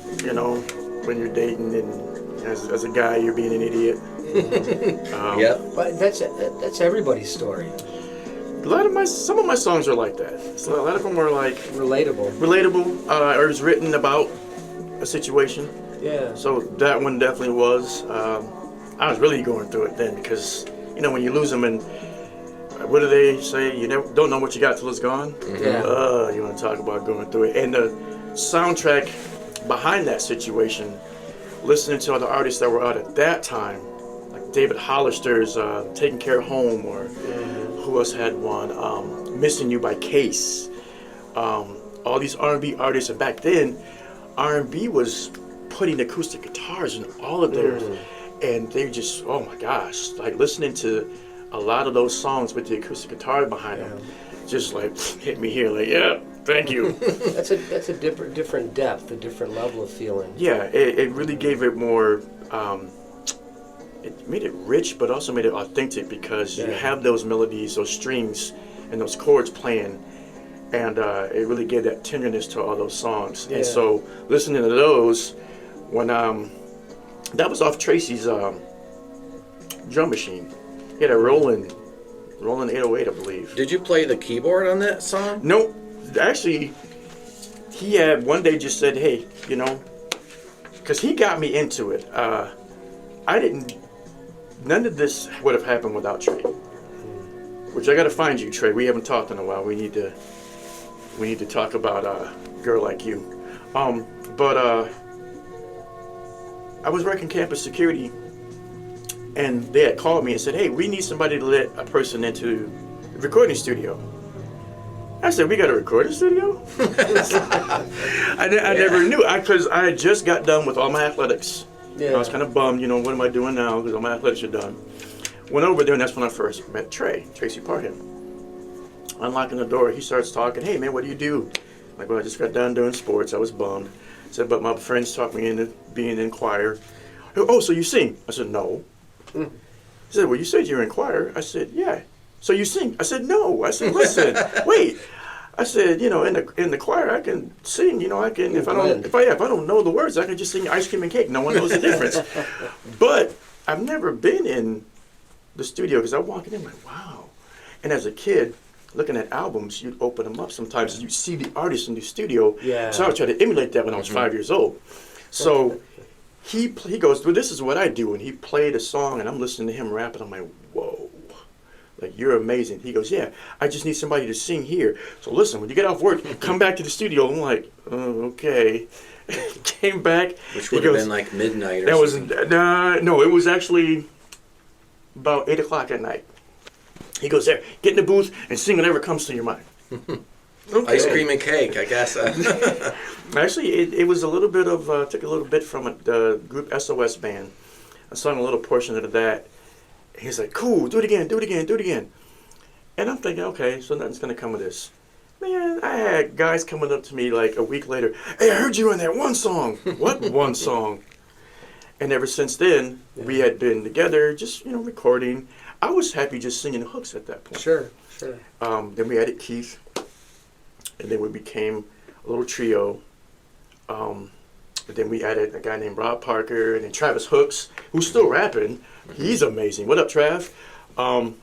When you're dating and as a guy, you're being an idiot. Yep. But that's everybody's story. Some of my songs are like that. So a lot of them are like Relatable. relatable, or it's written about a situation. Yeah. So that one definitely was. I was really going through it then because when you lose them and what do they say? You don't know what you got till it's gone. Yeah. You want to talk about going through it? And the soundtrack behind that situation listening to other artists that were out at that time, like David Hollister's "Taking Care of Home," or who else had one, "Missing You" by Case. All these R&B artists, and back then, R&B was putting acoustic guitars in all of theirs, and they just, oh my gosh, like listening to a lot of those songs with the acoustic guitar behind them, just like hit me here, like, yeah, thank you. That's a different depth, a different level of feeling. Yeah, it really gave it more. It made it rich, but also made it authentic, because you have those melodies, those strings, and those chords playing, and it really gave that tenderness to all those songs. Yeah. And so listening to those, when that was off Tracy's drum machine. He had a Roland 808, I believe. Did you play the keyboard on that song? No, actually, he had one day just said, hey, you know, because he got me into it. None of this would have happened without Trey. Which I got to find you, Trey. We haven't talked in a while. We need to talk about a girl like you. But I was working campus security, and they had called me and said, hey, we need somebody to let a person into the recording studio. I said, we got a recording studio? I never knew, because I had just got done with all my athletics. Yeah. I was kind of bummed, you know, what am I doing now, because all my athletics are done. Went over there, and that's when I first met Tracy Parham. Unlocking the door, he starts talking, hey man, what do you do? Like, well, I just got done doing sports. I was bummed. I said, but my friends talked me into being in choir. Oh, so you sing? I said, no. He said, well, you said you're in choir. I said, yeah. So you sing? I said, no. I said, listen, wait. I said, you know, in the choir I can sing. You know, I can if I don't know the words, I can just sing ice cream and cake. No one knows the difference. But I've never been in the studio, because I walk in like, wow. And as a kid, looking at albums, you'd open them up sometimes, and you see the artist in the studio. Yeah. So I would try to emulate that when I was 5 years old. So he goes, well, this is what I do. And he played a song, and I'm listening to him rap, and I'm like, whoa, like, you're amazing. He goes, yeah, I just need somebody to sing here. So listen, when you get off work, come back to the studio. I'm like, oh, okay. Came back. Which would have been like midnight or that something. No, it was actually about 8 o'clock at night. He goes, there, get in the booth and sing whatever comes to your mind. Okay. Ice cream and cake, I guess. Actually, it was a little bit of, took a little bit from the group SOS band. I sung a little portion of that. He's like, cool, do it again, do it again, do it again. And I'm thinking, okay, so nothing's going to come of this. Man, I had guys coming up to me like a week later, hey, I heard you in that one song. What one song? And ever since then, we had been together, just, you know, recording. I was happy just singing the hooks at that point. Sure. Then we added Keith, and then we became a little trio. But then we added a guy named Rob Parker, and then Travis Hooks, who's still rapping. He's amazing. What up, Trav? And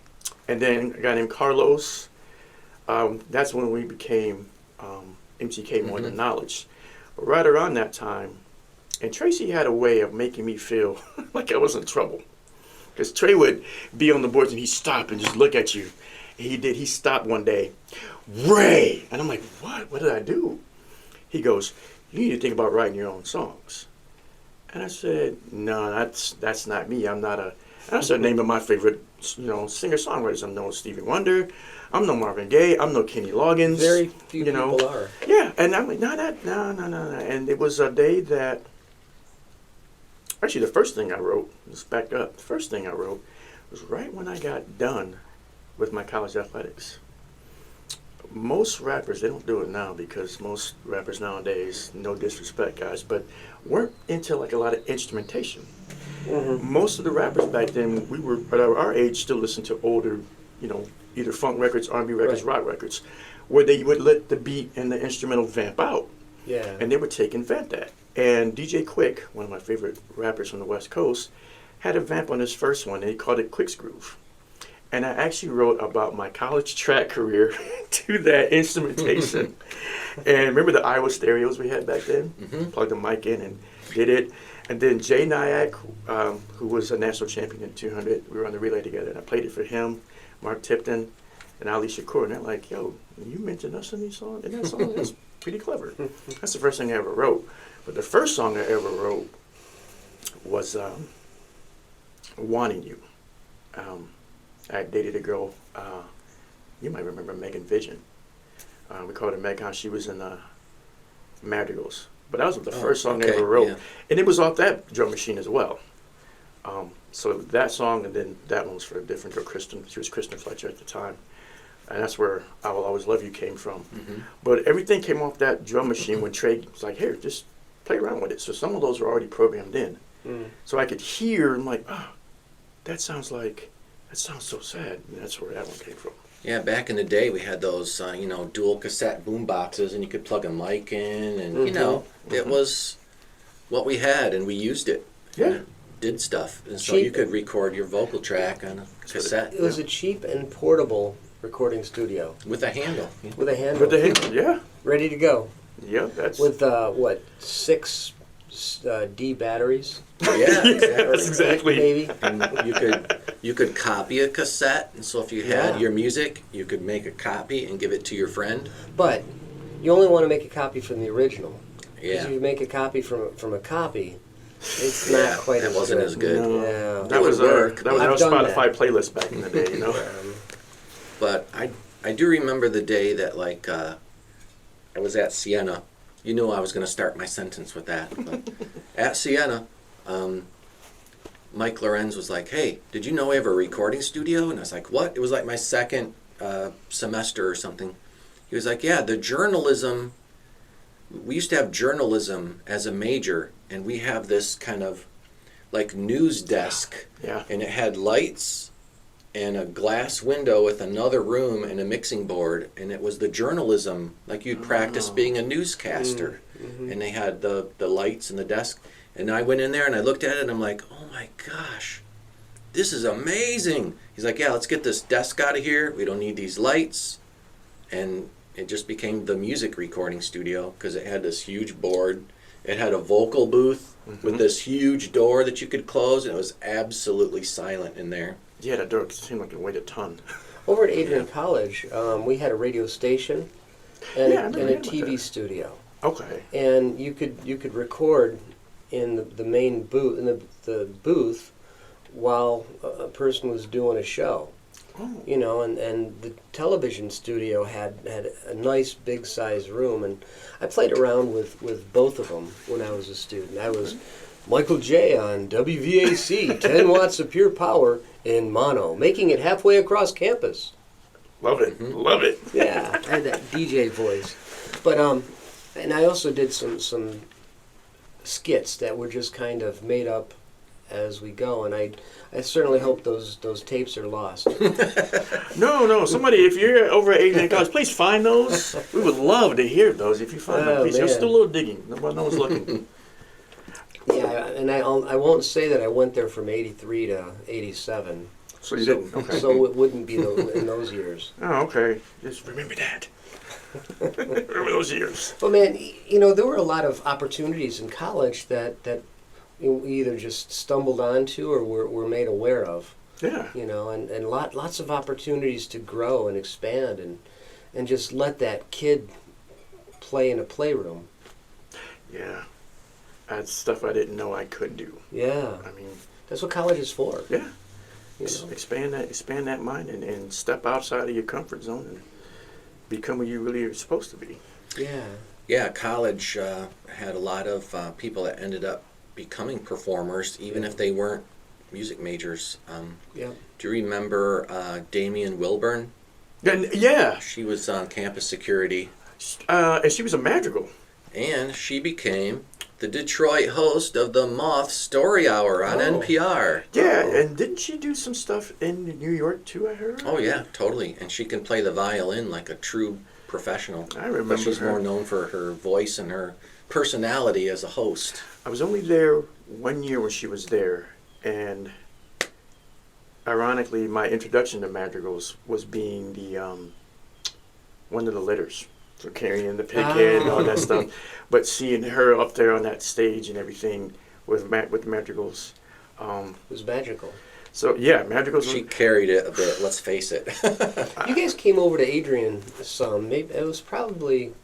then a guy named Carlos. That's when we became MTK More Than Knowledge. But right around that time, and Tracy had a way of making me feel like I was in trouble. Because Trey would be on the boards and he'd stop and just look at you. And he did. He stopped one day. Ray! And I'm like, what? What did I do? He goes, you need to think about writing your own songs. And I said, no, that's not me. I'm not a... And I started naming my favorite, you know, singer-songwriters. I'm no Stevie Wonder. I'm no Marvin Gaye. I'm no Kenny Loggins. Very few people are. Yeah. And I'm like, no. And it was a day that... Actually, the first thing I wrote, let's back up. The first thing I wrote was right when I got done with my college athletics. Most rappers, they don't do it now because most rappers nowadays, no disrespect, guys, but weren't into like a lot of instrumentation. Most of the rappers back then, we were at our age still listened to older, you know, either funk records, R&B records, rock records, where they would let the beat and the instrumental vamp out. Yeah. And they would take and vamp that. And DJ Quick, one of my favorite rappers from the West Coast, had a vamp on his first one, and he called it Quick's Groove. And I actually wrote about my college track career to that instrumentation. And remember the Iowa stereos we had back then? Plugged the mic in and did it. And then Jay Nyack, who was a national champion in 200, we were on the relay together, and I played it for him, Mark Tipton, and Ali Shakur. And they're like, yo, you mentioned us in that song? That's pretty clever. That's the first thing I ever wrote. But the first song I ever wrote was Wanting You. I dated a girl, you might remember Megan Vision. We called her Megan. She was in Madrigals. But that was the first song I ever wrote. Yeah. And it was off that drum machine as well. So that song, and then that one was for a different girl, Kristen. She was Kristen Fletcher at the time. And that's where I Will Always Love You came from. Mm-hmm. But everything came off that drum machine when Trey was like, here, just play around with it. So some of those were already programmed in. Mm. So I could hear, I'm like, oh, that sounds so sad. And that's where that one came from. Yeah, back in the day, we had those, dual cassette boom boxes, and you could plug a mic in, and, mm-hmm. It was what we had, and we used it. Yeah. And it did stuff. And so you could record your vocal track on a cassette. It was a cheap and portable recording studio. With a handle. Yeah. With a handle. With a handle, yeah. Ready to go. Yeah, that's... With, 6 D batteries? Yeah, yes, exactly. Maybe. And you could copy a cassette, and so if you had your music, you could make a copy and give it to your friend. But you only want to make a copy from the original. Yeah. Because if you make a copy from a copy, it's not quite as good. That wasn't as good. No. Yeah. That was work. That was our Spotify playlist back in the day, But I do remember the day that, I was at Siena. You knew I was going to start my sentence with that. But at Siena, Mike Lorenz was like, hey, did you know we have a recording studio? And I was like, what? It was like my second semester or something. He was like, yeah, we used to have journalism as a major, and we have this kind of news desk. Yeah. And it had lights and a glass window with another room and a mixing board, and it was the journalism, you'd practice being a newscaster. Mm-hmm. And they had the lights and the desk. And I went in there and I looked at it and I'm like, oh my gosh, this is amazing. He's like, yeah, let's get this desk out of here. We don't need these lights. And it just became the music recording studio because it had this huge board. It had a vocal booth with this huge door that you could close, and it was absolutely silent in there. Yeah, that door seemed like it weighed a ton. Over at Adrian College, we had a radio station and a TV studio. Okay. And you could record in the main booth, in the booth, while a person was doing a show. Oh. And the television studio had a nice big size room, and I played around with both of them when I was a student. I was Michael J. on WVAC, 10 watts of pure power in mono, making it halfway across campus. Love it. Mm-hmm. Love it. Yeah, I had that DJ voice. But and I also did some skits that were just kind of made up as we go, and I certainly hope those tapes are lost. No, somebody, if you're over at Adrian College, please find those. We would love to hear those if you find them. Please, just do a little digging. No one's looking. Yeah, and I won't say that I went there from 83 to 87. So you didn't? Okay. So it wouldn't be in those years. Oh, okay. Just remember that. Remember those years. Well, man, there were a lot of opportunities in college that we either just stumbled onto or were made aware of. Yeah. And lots of opportunities to grow and expand and just let that kid play in a playroom. Yeah. That's stuff I didn't know I could do. Yeah. I mean, that's what college is for. Yeah. Expand that mind and step outside of your comfort zone and become who you really are supposed to be. Yeah. Yeah, college had a lot of people that ended up becoming performers, even if they weren't music majors. Do you remember Damian Wilburn? Yeah. She was on campus security. And she was a madrigal. And she became the Detroit host of the Moth Story Hour on NPR. Yeah, and didn't she do some stuff in New York too, I heard? Oh, yeah, totally. And she can play the violin like a true professional. I remember But she's more known for her voice and her personality as a host. I was only there 1 year when she was there, and ironically, my introduction to madrigals was being the one of the litters. So carrying the pighead and all that stuff. But seeing her up there on that stage and everything with madrigals. It was magical. So, yeah, madrigals. She carried it a bit, let's face it. You guys came over to Adrian some. Maybe it was probably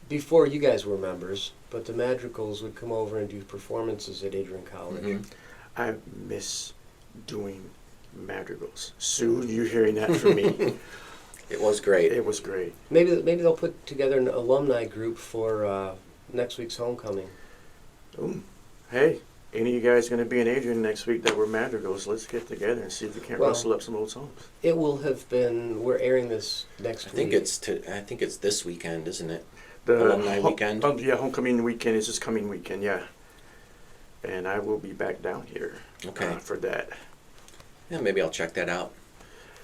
before you guys were members, but the Madrigals would come over and do performances at Adrian College. Mhm. I miss doing madrigals. Sue, you hearing that from me? It was great. It was great. Maybe they'll put together an alumni group for next week's homecoming. Ooh. Hey, any of you guys going to be in Adrian next week that were madrigals? Let's get together and see if we can't Well, rustle up some old songs. It will have been. We're airing this next I week. think it's this weekend, isn't it? The Alumni weekend? Yeah, homecoming weekend is this coming weekend, yeah. And I will be back down here Okay. for that. Yeah, maybe I'll check that out.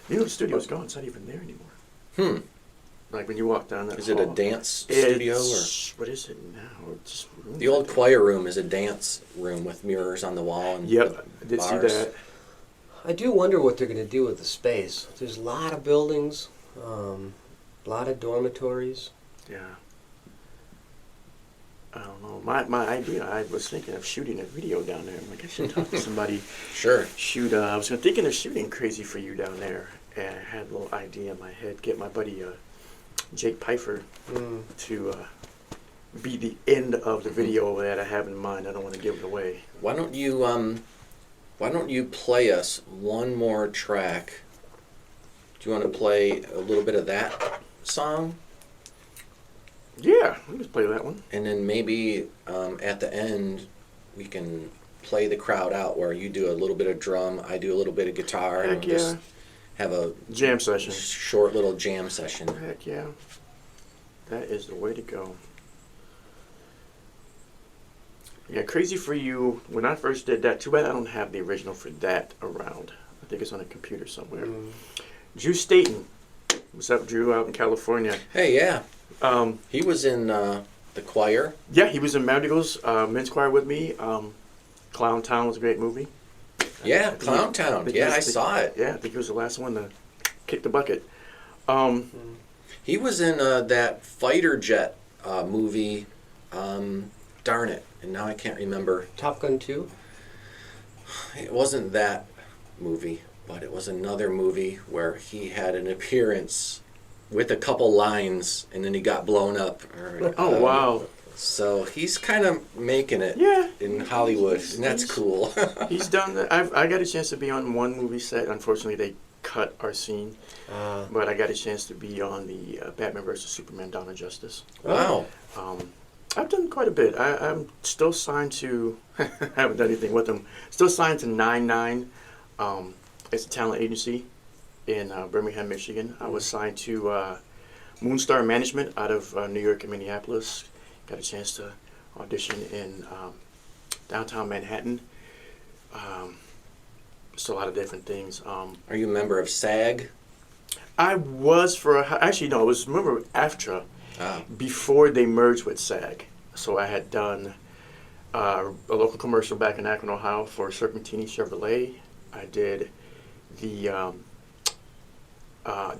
You know, the studio's gone. It's not even there anymore. Hmm. Like when you walk down that Is it a hall. dance studio or? What is it now? It's just rooms, The old I think. choir room is a dance room with mirrors on the wall and Yep, I did see bars. that. I do wonder what they're going to do with the space. There's a lot of buildings, a lot of dormitories. Yeah. I don't know. My idea, I was thinking of shooting a video down there. I'm like, I should talk to somebody. Sure. Shoot, I was thinking of shooting Crazy For You down there. And I had a little idea in my head. Get my buddy Jake Pfeiffer to be the end of the video that I have in mind. I don't want to give it away. Why don't you play us one more track? Do you want to play a little bit of that song? Yeah, we just play that one. And then maybe at the end we can play the crowd out where you do a little bit of drum, I do a little bit of guitar, Heck and yeah. just have a Jam session. short little jam session. Heck yeah. That is the way to go. Yeah, Crazy For You, when I first did that, too bad I don't have the original for that around. I think it's on a computer somewhere. Drew Staten. What's up, Drew, out in California? Hey, yeah. Um, He was in the choir. yeah, he was in Madrigal's men's choir with me. Clown Town was a great movie. Yeah, think Clown he- Town. think Yeah, he I was the- saw it. Yeah, I think he was the last one to kick the bucket. He was in that fighter jet movie. Darn it. And now I can't remember. Top Gun 2? It wasn't that movie, but it was another movie where he had an appearance with a couple lines and then he got blown up. Oh, wow. So he's kind of making it Yeah. in Hollywood, and that's cool. He's done that. I got a chance to be on one movie set. Unfortunately, they cut our scene. But I got a chance to be on the Batman vs. Superman Dawn of Justice. Wow. I've done quite a bit. I'm still signed to, I haven't done anything with them, still signed to 99. It's a talent agency in Birmingham, Michigan. I was signed to Moonstar Management out of New York and Minneapolis. Got a chance to audition in downtown Manhattan. Just a lot of different things. Are you a member of SAG? I was actually no, I was a member of AFTRA before they merged with SAG. So I had done a local commercial back in Akron, Ohio for Serpentini Chevrolet. I did the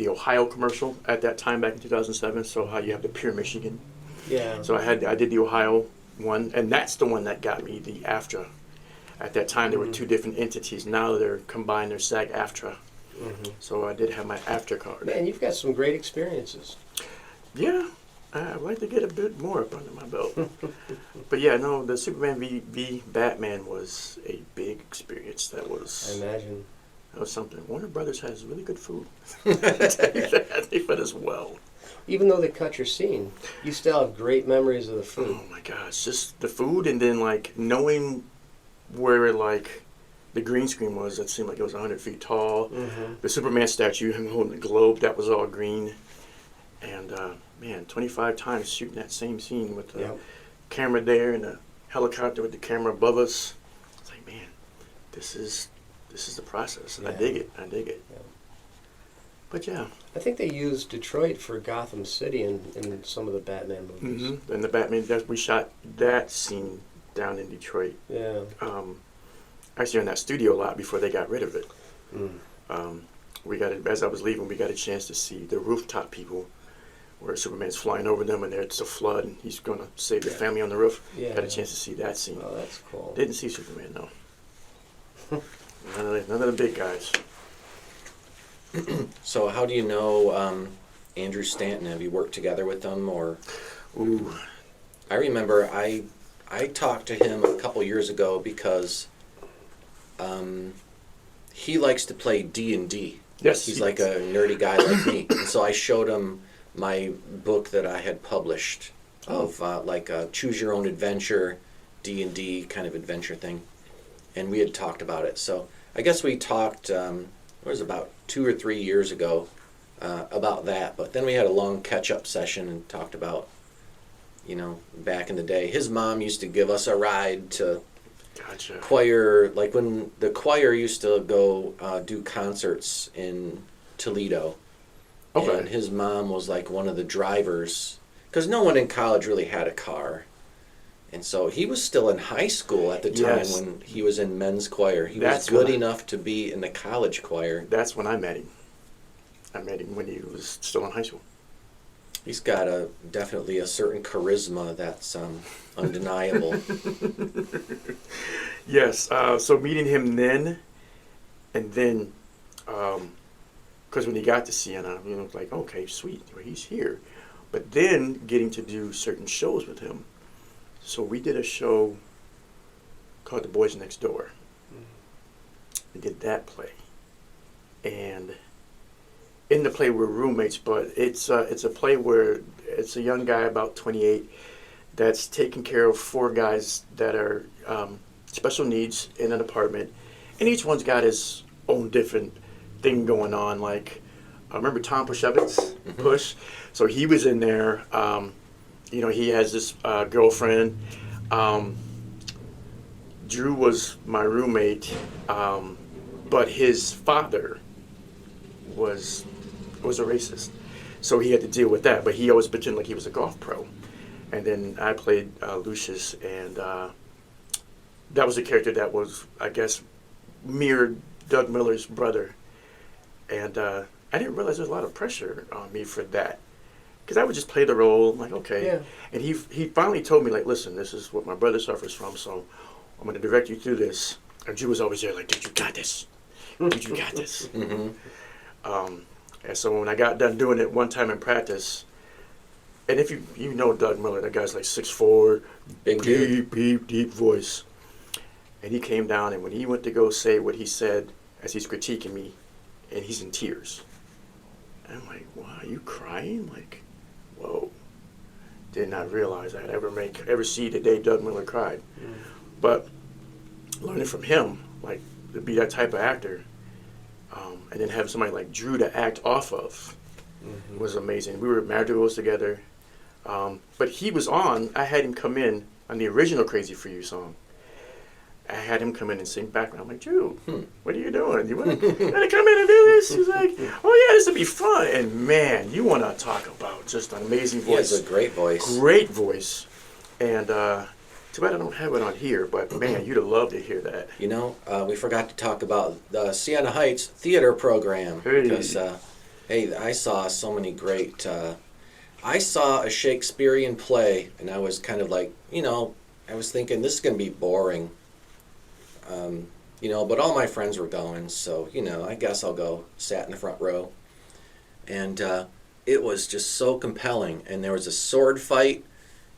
Ohio commercial at that time back in 2007. So how you have the Pure Michigan. Yeah. So I did the Ohio one, and that's the one that got me the AFTRA. At that time, there were two different entities. Now they're combined. They're SAG-AFTRA. So I did have my AFTRA card. Man, you've got some great experiences. Yeah, I'd like to get a bit more up under my belt. But yeah, no, the Superman v Batman was a big experience. That I was imagine. something. Warner Brothers has really good food. They fed us well. Even though they cut your scene, you still have great memories of the food. Oh my gosh, just the food, and then like knowing where like the green screen was. That seemed like it was 100 feet tall. The Superman statue, him holding the globe, that was all green. And man, 25 times shooting that same scene with the camera there and the helicopter with the camera above us. It's like, man, this is the process. And I dig it. Yeah. But yeah. I think they used Detroit for Gotham City in some of the Batman movies. And the Batman, we shot that scene down in Detroit. Yeah. Actually in that studio lot before they got rid of it. As I was leaving, we got a chance to see the rooftop people where Superman's flying over them and there's a flood and he's going to save the family on the roof. Yeah. Got a chance to see that scene. Oh, that's cool. Didn't see Superman, though. None of the big guys. So how do you know Andrew Stanton? Have you worked together with him or? Ooh. I remember I talked to him a couple years ago because he likes to play D&D. Yes. He's like a nerdy guy like me. And so I showed him my book that I had published of like a choose your own adventure, D&D kind of adventure thing. And we had talked about it. So I guess we talked, it was about 2 or 3 years ago about that. But then we had a long catch-up session and talked about, you know, back in the day. His mom used to give us a ride to Gotcha. choir, like when the choir used to go do concerts in Toledo. Okay. And his mom was like one of the drivers, because no one in college really had a car. And so he was still in high school at the time Yes. when he was in men's choir. He That's was good when enough to be in the college choir. That's when I met him. I met him when he was still in high school. He's got definitely a certain charisma that's undeniable. Yes. So meeting him then, and then, because when he got to Siena, you know, it was like, okay, sweet, well, he's here. But then getting to do certain shows with him. So we did a show called The Boys Next Door. We did that play, and in the play we're roommates, but it's a play where it's a young guy about 28 that's taking care of 4 guys that are special needs in an apartment, and each one's got his own different thing going on. Like I remember Tom Pushevitz, Push, so he was in there. You know, he has this girlfriend. Drew was my roommate, but his father was a racist, so he had to deal with that. But he always pretended like he was a golf pro. And then I played Lucius, and that was a character that was, I guess, mirrored Doug Miller's brother. And I didn't realize there was a lot of pressure on me for that, because I would just play the role. I'm like, okay. Yeah. And he finally told me, like, listen, this is what my brother suffers from, so I'm going to direct you through this. And Drew was always there, like, dude, you got this. Dude, you got this. And so when I got done doing it one time in practice, and if you know Doug Miller, that guy's like 6'4", Big dude. deep voice. And he came down, and when he went to go say what he said as he's critiquing me, and he's in tears. And I'm like, wow, are you crying? Like, whoa. Did not realize I'd ever see the day Doug Miller cried. But learning from him, like, to be that type of actor, and then have somebody like Drew to act off of was amazing. We were married to us together. But he was I had him come in on the original Crazy For You song. I had him come in and sing background. I'm like, Drew, what are you doing? You want to come in and do this? He's like, oh yeah, this would be fun. And man, you want to talk about just an amazing voice. He has a great voice. Great voice. And too bad I don't have it on here, but man, you'd have loved to hear that. You know, we forgot to talk about the Siena Heights theater program. Hey. Because, hey, I saw so many great... I saw a Shakespearean play, and I was kind of like, you know, I was thinking this is going to be boring. You know, but all my friends were going, so, you know, I guess I'll go. Sat in the front row. And it was just so compelling. And there was a sword fight,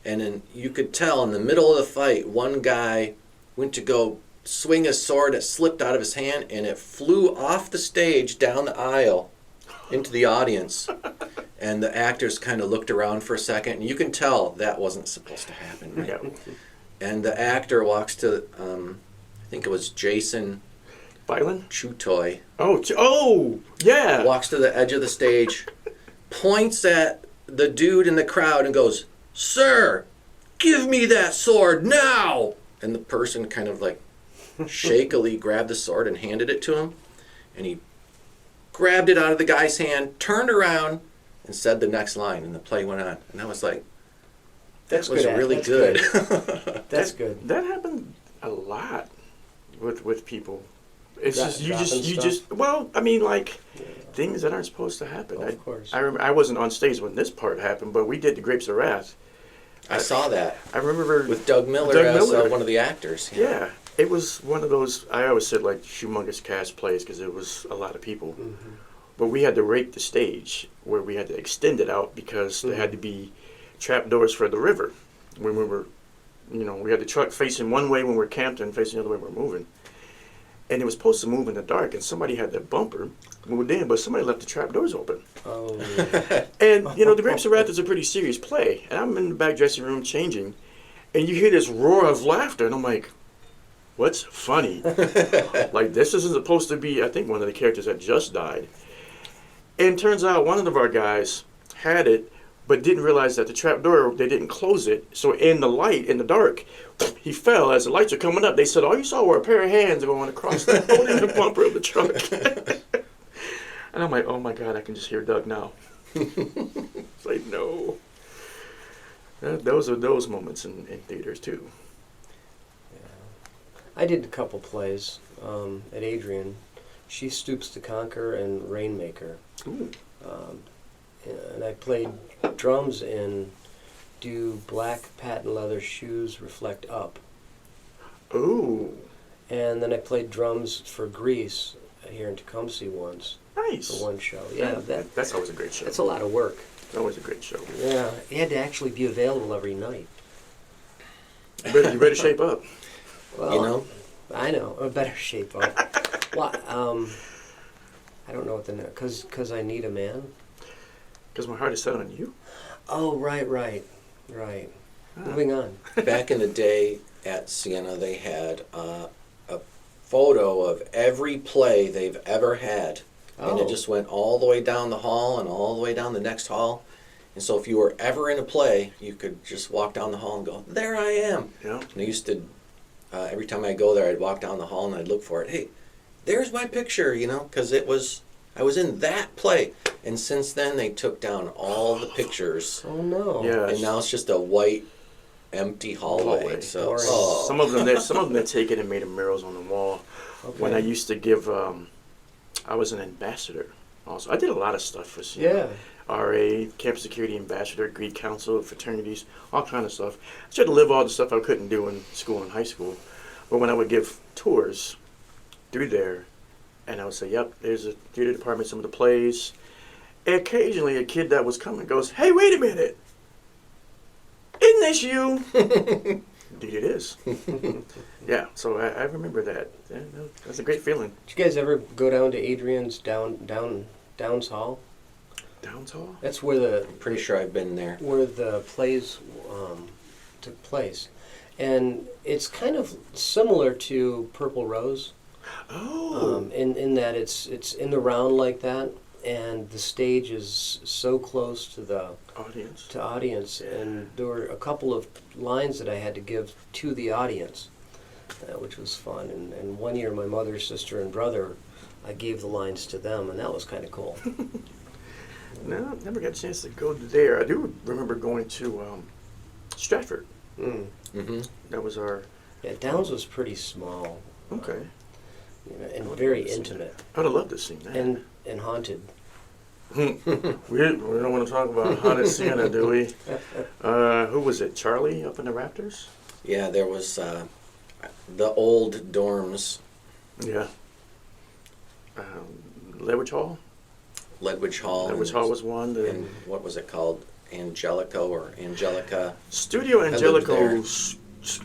and then you could tell in the middle of the fight, one guy went to go swing his sword, it slipped out of his hand, and it flew off the stage down the aisle into the audience. And the actors kind of looked around for a second, and you can tell that wasn't supposed to happen, right? Yeah. And the actor walks to, I think it was Jason Violin? Chutoy, Oh, yeah. walks to the edge of the stage, points at the dude in the crowd and goes, "Sir, give me that sword now!" And the person kind of like shakily grabbed the sword and handed it to him. And he grabbed it out of the guy's hand, turned around, and said the next line, and the play went on. And I was like, that was really That's good. That's good. That happened a lot with people. It's just Dropping you stuff? just well, I mean, like things that aren't supposed to happen. Of course. I remember I wasn't on stage when this part happened, but we did the Grapes of Wrath. I saw that I remember with Doug Miller Doug as Miller. one of the actors. Yeah, it was one of those. I always said like humongous cast plays because it was a lot of people. But we had to rake the stage where we had to extend it out because there had to be trap doors for the river when we were, we had the truck facing one way when we were camped and facing the other way when we were moving. And it was supposed to move in the dark, and somebody had that bumper moved in, but somebody left the trap doors open. Oh. And, the Grapes of Wrath is a pretty serious play. And I'm in the back dressing room changing, and you hear this roar of laughter, and I'm like, what's funny? Like, this isn't supposed to be, I think one of the characters had just died. And turns out one of our guys had it, but didn't realize that the trap door, they didn't close it. So in the light, in the dark, he fell. As the lights are coming up, they said, all you saw were a pair of hands going across the holding the bumper of the truck. And I'm like, oh my God, I can just hear Doug now. It's like, no. Those are those moments in theaters too. I did a couple plays at Adrian. She Stoops to Conquer and Rainmaker. Ooh. And I played drums in Do Black Patent Leather Shoes Reflect Up. Ooh. And then I played drums for Grease here in Tecumseh once. Nice. For one show. Yeah, that's always a great show. that's a lot of work. It's always a great show. Yeah, it had to actually be available every night. You better shape up. Well, I know. A better shape up. Well, I don't know what because I need a man. Because my heart is set on you. Oh, right. Moving on. Back in the day at Siena, they had a photo of every play they've ever had. And it just went all the way down the hall and all the way down the next hall. And so if you were ever in a play, you could just walk down the hall and go, there I am. Yeah. And I used to, every time I go there, I'd walk down the hall and I'd look for it. Hey, there's my picture, because I was in that play. And since then, they took down all the pictures. Oh, no. Yeah. And now it's just a white, empty hallway. So, Boring. Some of them they take it and made murals on the wall. Okay. When I used to give, I was an ambassador also. I did a lot of stuff for Siena. Yeah. RA, Campus Security Ambassador, Greek Council, fraternities, all kind of stuff. I tried to live all the stuff I couldn't do in school and high school. But when I would give tours through there, and I would say, yep, there's a theater department, some of the plays. And occasionally a kid that was coming goes, hey, wait a minute. Isn't this you? Indeed it is. Yeah, so I remember that. Yeah, that's a great feeling. Did you guys ever go down to Adrian's Downs Hall? Downs Hall? That's where I'm pretty sure I've been there. where the plays took place. And it's kind of similar to Purple Rose. Oh. In that it's in the round like that, and the stage is so close to the audience, Yeah. and there were a couple of lines that I had to give to the audience, which was fun. And one year, my mother, sister, and brother, I gave the lines to them, and that was kind of cool. No, never got a chance to go there. I do remember going to Stratford. Mm. Mm-hmm. That was our... Yeah, Downs was pretty small. Okay. And very intimate I would have loved to see that. and haunted. we don't want to talk about Haunted Siena, do we? Who was it? Charlie up in the Raptors? Yeah, there was the old dorms. Yeah. Ledwidge Hall? Ledwidge Hall. Ledwidge Hall was one. And what was it called? Angelico or Angelica? Studio I lived Angelico.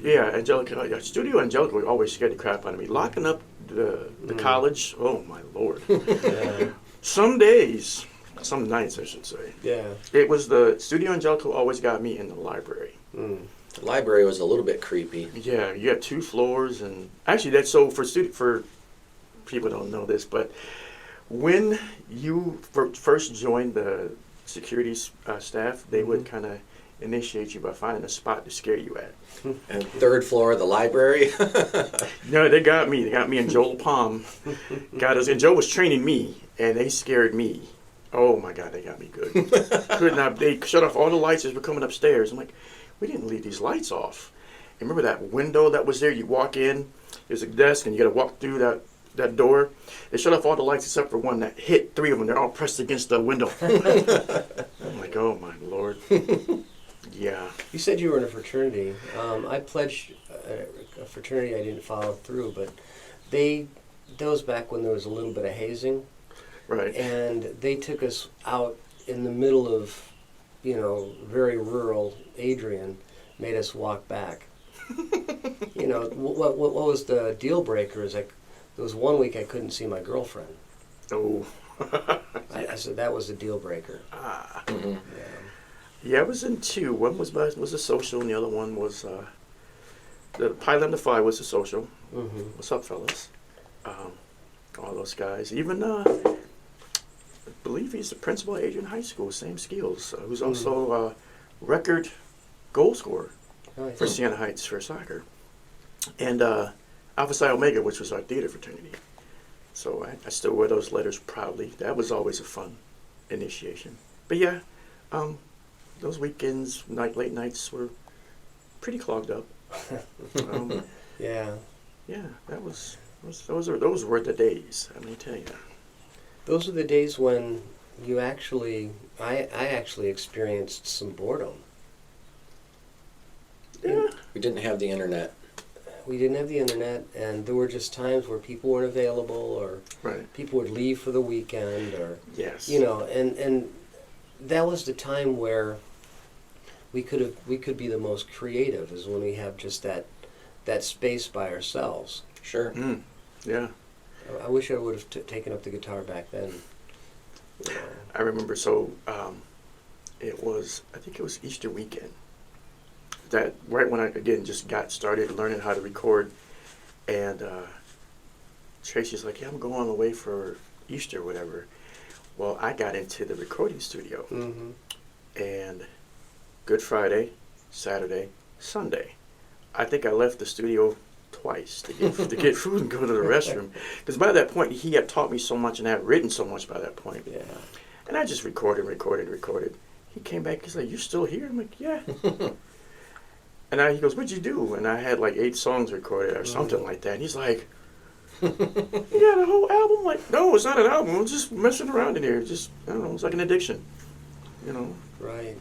Yeah, Angelica. Yeah, Studio Angelico always scared the crap out of me. Locking up the college. Oh my Lord. Yeah. Some days, some nights I should say. Yeah. It was the Studio Angelico always got me in the library. Mm. The library was a little bit creepy. Yeah, you had 2 floors, and actually that's so for people don't know this, but when you first joined the security staff, they would kind of initiate you by finding a spot to scare you at. And 3rd floor of the library. No, they got me. They got me and Joel Palm. Got us, and Joe was training me, and they scared me. Oh my God, they got me good. Could not. They shut off all the lights as we're coming upstairs. I'm like, we didn't leave these lights off. And remember that window that was there? You walk in, there's a desk, and you got to walk through that door. They shut off all the lights except for one that hit 3 of them. They're all pressed against the window. I'm like, oh my Lord. Yeah. You said you were in a fraternity. I pledged a fraternity I didn't follow through, but that was back when there was a little bit of hazing. Right. And they took us out in the middle of very rural Adrian made us walk back. What was the deal breaker is there was one week I couldn't see my girlfriend. Oh. I said that was the deal breaker. Ah. Mm-hmm. Yeah, I was in two. One was a social, and the other one was the Pilot and the Fly was a social. Mm-hmm. What's up, fellas? All those guys. Even I believe he's the principal at Adrian High School, same skills. Who's also a record goal scorer for Siena Heights for soccer, and Alpha Psi Omega, which was our theater fraternity. So I still wear those letters proudly. That was always a fun initiation. But yeah, those weekends, late nights were pretty clogged up. Yeah. Yeah, those were the days. Let me tell you. Those are the days when I actually experienced some boredom. Yeah. We didn't have the internet. We didn't have the internet, and there were just times where people weren't available, or Right. people would leave for the weekend, or Yes. and that was the time where we could be the most creative, is when we have just that space by ourselves. Sure. Yeah. I wish I would have taken up the guitar back then. I remember. So I think it was Easter weekend. That right when I again just got started learning how to record, and Tracy's like, "Yeah, I'm going away for Easter, or whatever." Well, I got into the recording studio, and Good Friday, Saturday, Sunday, I think I left the studio twice to get food and go to the restroom, because by that point he had taught me so much and I had written so much by that point. Yeah. And I just recorded. He came back. He's like, "You still here?" I'm like, "Yeah." And he goes, "What'd you do?" And I had like 8 songs recorded or something like that. And he's like, "You got a whole album?" I'm like, "No, it's not an album. I'm just messing around in here. Just, I don't know, it's like an addiction, you know." Right.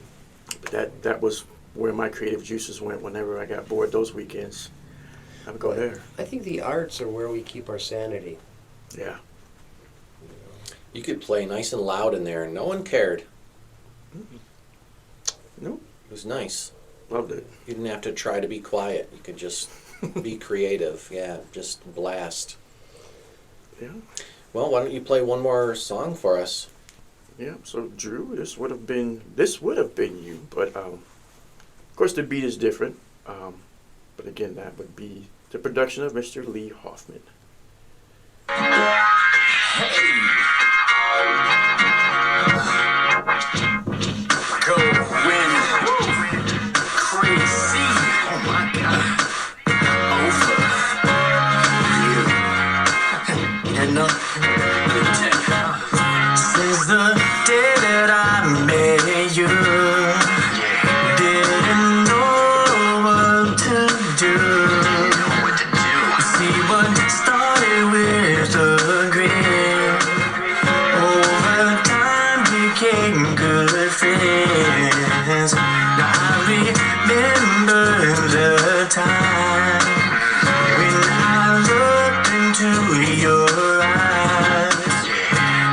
But that was where my creative juices went. Whenever I got bored those weekends, I would go there. I think the arts are where we keep our sanity. Yeah. You could play nice and loud in there, and no one cared. Nope. It was nice. Loved it. You didn't have to try to be quiet. You could just be creative. Yeah, just blast. Yeah. Well, why don't you play one more song for us? Yeah. So Drew, this would have been you, but of course the beat is different. But again, that would be the production of Mr. Lee Hoffman. Since the day that I met you, didn't know what to do. See what started with a grin, over time became good friends. Now I remember the time when I looked into your eyes.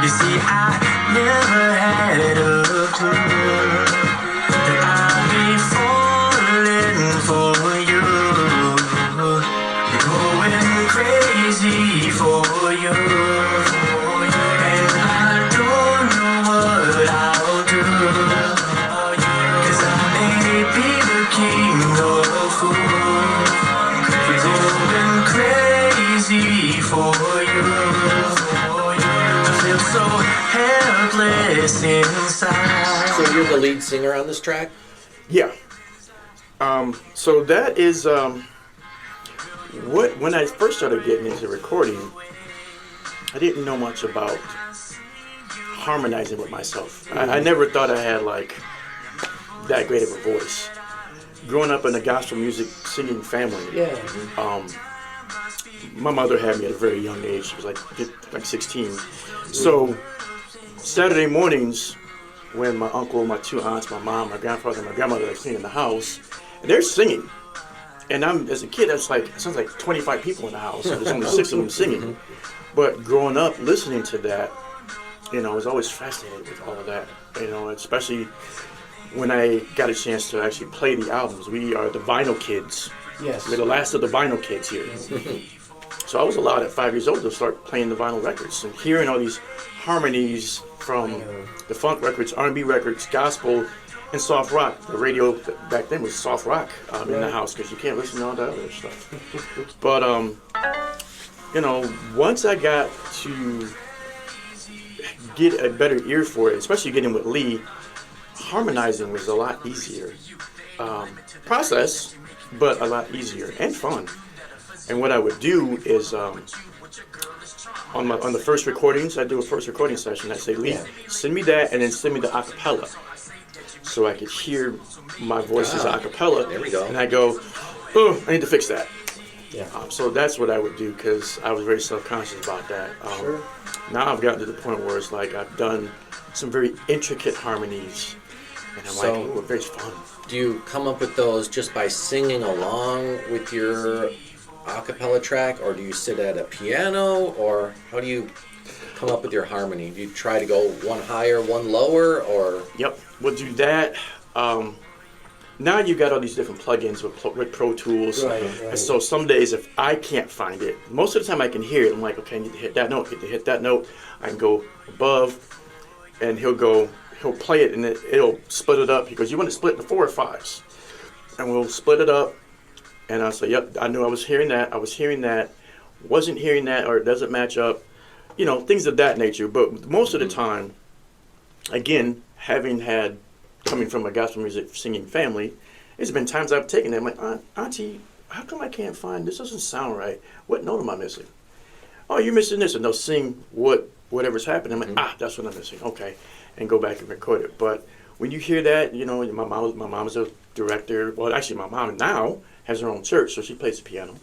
You see, I never had a clue that I'd be falling for you, going crazy for you, and I don't know what I'll do, 'cause I may be the king of fools, going crazy for you. I feel so helpless inside. So you're the lead singer on this track? Yeah. So that is when I first started getting into recording, I didn't know much about harmonizing with myself. I never thought I had like that great of a voice. Growing up in a gospel music singing family, Yeah. my mother had me at a very young age. She was like 16. So Saturday mornings, when my uncle, my 2 aunts, my mom, my grandfather, and my grandmother are singing in the house, and they're singing. And as a kid, it sounds like 25 people in the house. So there's only 6 of them singing. But growing up, listening to that, I was always fascinated with all of that. Especially when I got a chance to actually play the albums. We are the vinyl kids. Yes. We're the last of the vinyl kids here. So I was allowed at 5 years old to start playing the vinyl records and hearing all these harmonies from the funk records, R&B records, gospel, and soft rock. The radio back then was soft rock in the house because you can't listen to all that other stuff. But you know, once I got to get a better ear for it, especially getting with Lee, harmonizing was a lot easier. Process, but a lot easier and fun. And what I would do is on the first recordings, I do a first recording session. I say, Lee, send me that, and then send me the acapella, so I could hear my voice as acapella. There we go. And I go, oh, I need to fix that. Yeah. So that's what I would do because I was very self-conscious about that. Sure. Now I've gotten to the point where it's like I've done some very intricate harmonies, and I'm So- like, oh, very fun. Do you come up with those just by singing along with your a cappella track, or do you sit at a piano, or how do you come up with your harmony? Do you try to go one higher, one lower, or? Yep, we'll do that. Now you've got all these different plugins with Pro Tools. Right. And so some days if I can't find it, most of the time I can hear it. I'm like, okay, I need to hit that note, get to hit that note. I can go above, and he'll play it, and it'll split it up. He goes, you want to split into 4 or 5s? And we'll split it up. And I'll say, yep, I knew I was hearing that, wasn't hearing that, or it doesn't match up. You know, things of that nature. But most of the time, again, coming from a gospel music singing family, there's been times I've taken it. I'm like, Auntie, how come I can't find this? Doesn't sound right. What note am I missing? Oh, you're missing this, and they'll sing whatever's happening. I'm like, that's what I'm missing. Okay, and go back and record it. But when you hear that, you know, my mom's a director. Well, actually, my mom now has her own church, so she plays the piano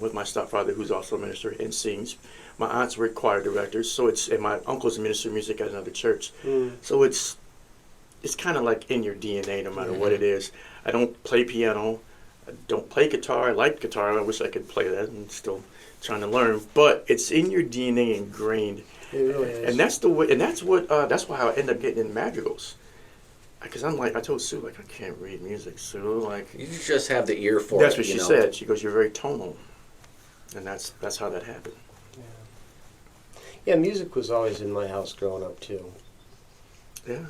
with my stepfather, who's also a minister and sings. My aunt's a choir director, and my uncle's a minister of music at another church. So it's kind of like in your DNA, no matter what it is. I don't play piano. I don't play guitar. I like guitar. I wish I could play that. I'm still trying to learn. But it's in your DNA ingrained. It really is. And that's the way. And that's why I end up getting in madrigals. Because I'm like, I told Sue, like, I can't read music, Sue. Like, You just have the ear for that's it. what she said. She goes, you're very tonal. And that's how that happened. Yeah, music was always in my house growing up too. Yeah.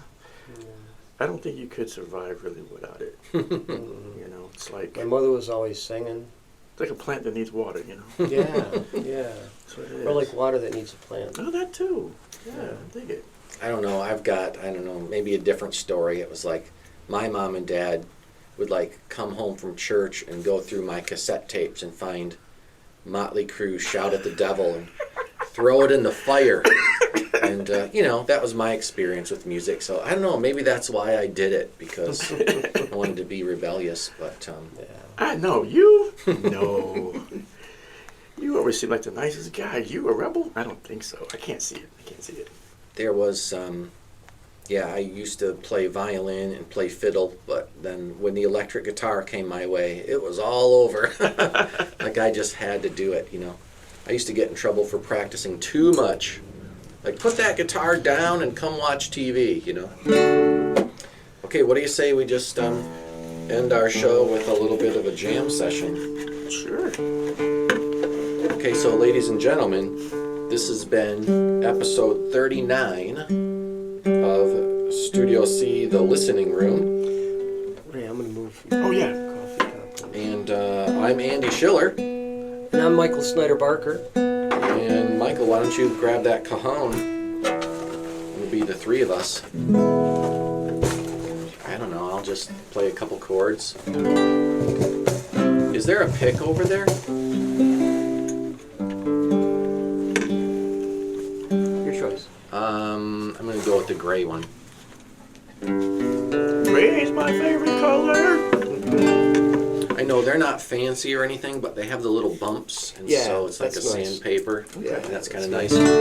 I don't think you could survive really without it. You know, it's like My mother was always singing. it's like a plant that needs water, you know. Yeah, That's what it is. or like water that needs a plant. Oh, that too. Yeah, I dig it. I don't know. Maybe a different story. It was like my mom and dad would like come home from church and go through my cassette tapes and find Motley Crue Shout at the Devil and throw it in the fire. And, you know, that was my experience with music. So I don't know. Maybe that's why I did it, because I wanted to be rebellious. But I know you. No. You always seem like the nicest guy. You a rebel? I don't think so. I can't see it. there was, I used to play violin and play fiddle. But then when the electric guitar came my way, it was all over. Like I just had to do it, you know. I used to get in trouble for practicing too much. Like, put that guitar down and come watch TV, you know. Okay, what do you say we just end our show with a little bit of a jam session? Sure. Okay, so ladies and gentlemen, this has been episode 39 of Studio C, The Listening Room. Hey, I'm gonna move. Oh yeah. Coffee cup. And I'm Andy Schiller. And I'm Michael Snyder Barker. And Michael, why don't you grab that cajon? It'll be the three of us. I don't know, I'll just play a couple chords. Is there a pick over there? Your choice. I'm gonna go with the gray one. Gray is my favorite color. I know they're not fancy or anything, but they have the little bumps, and Yeah, so it's like a that's nice. sandpaper. Yeah, That's kind of that's nice.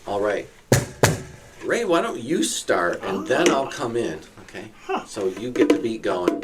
All right. Ray, why don't you start, and then I'll come in, okay? So you get the beat going.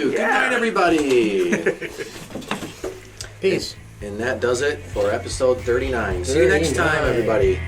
you. Good Yeah. night, everybody. Peace. And that does it for episode 39. See you next time, 39. everybody.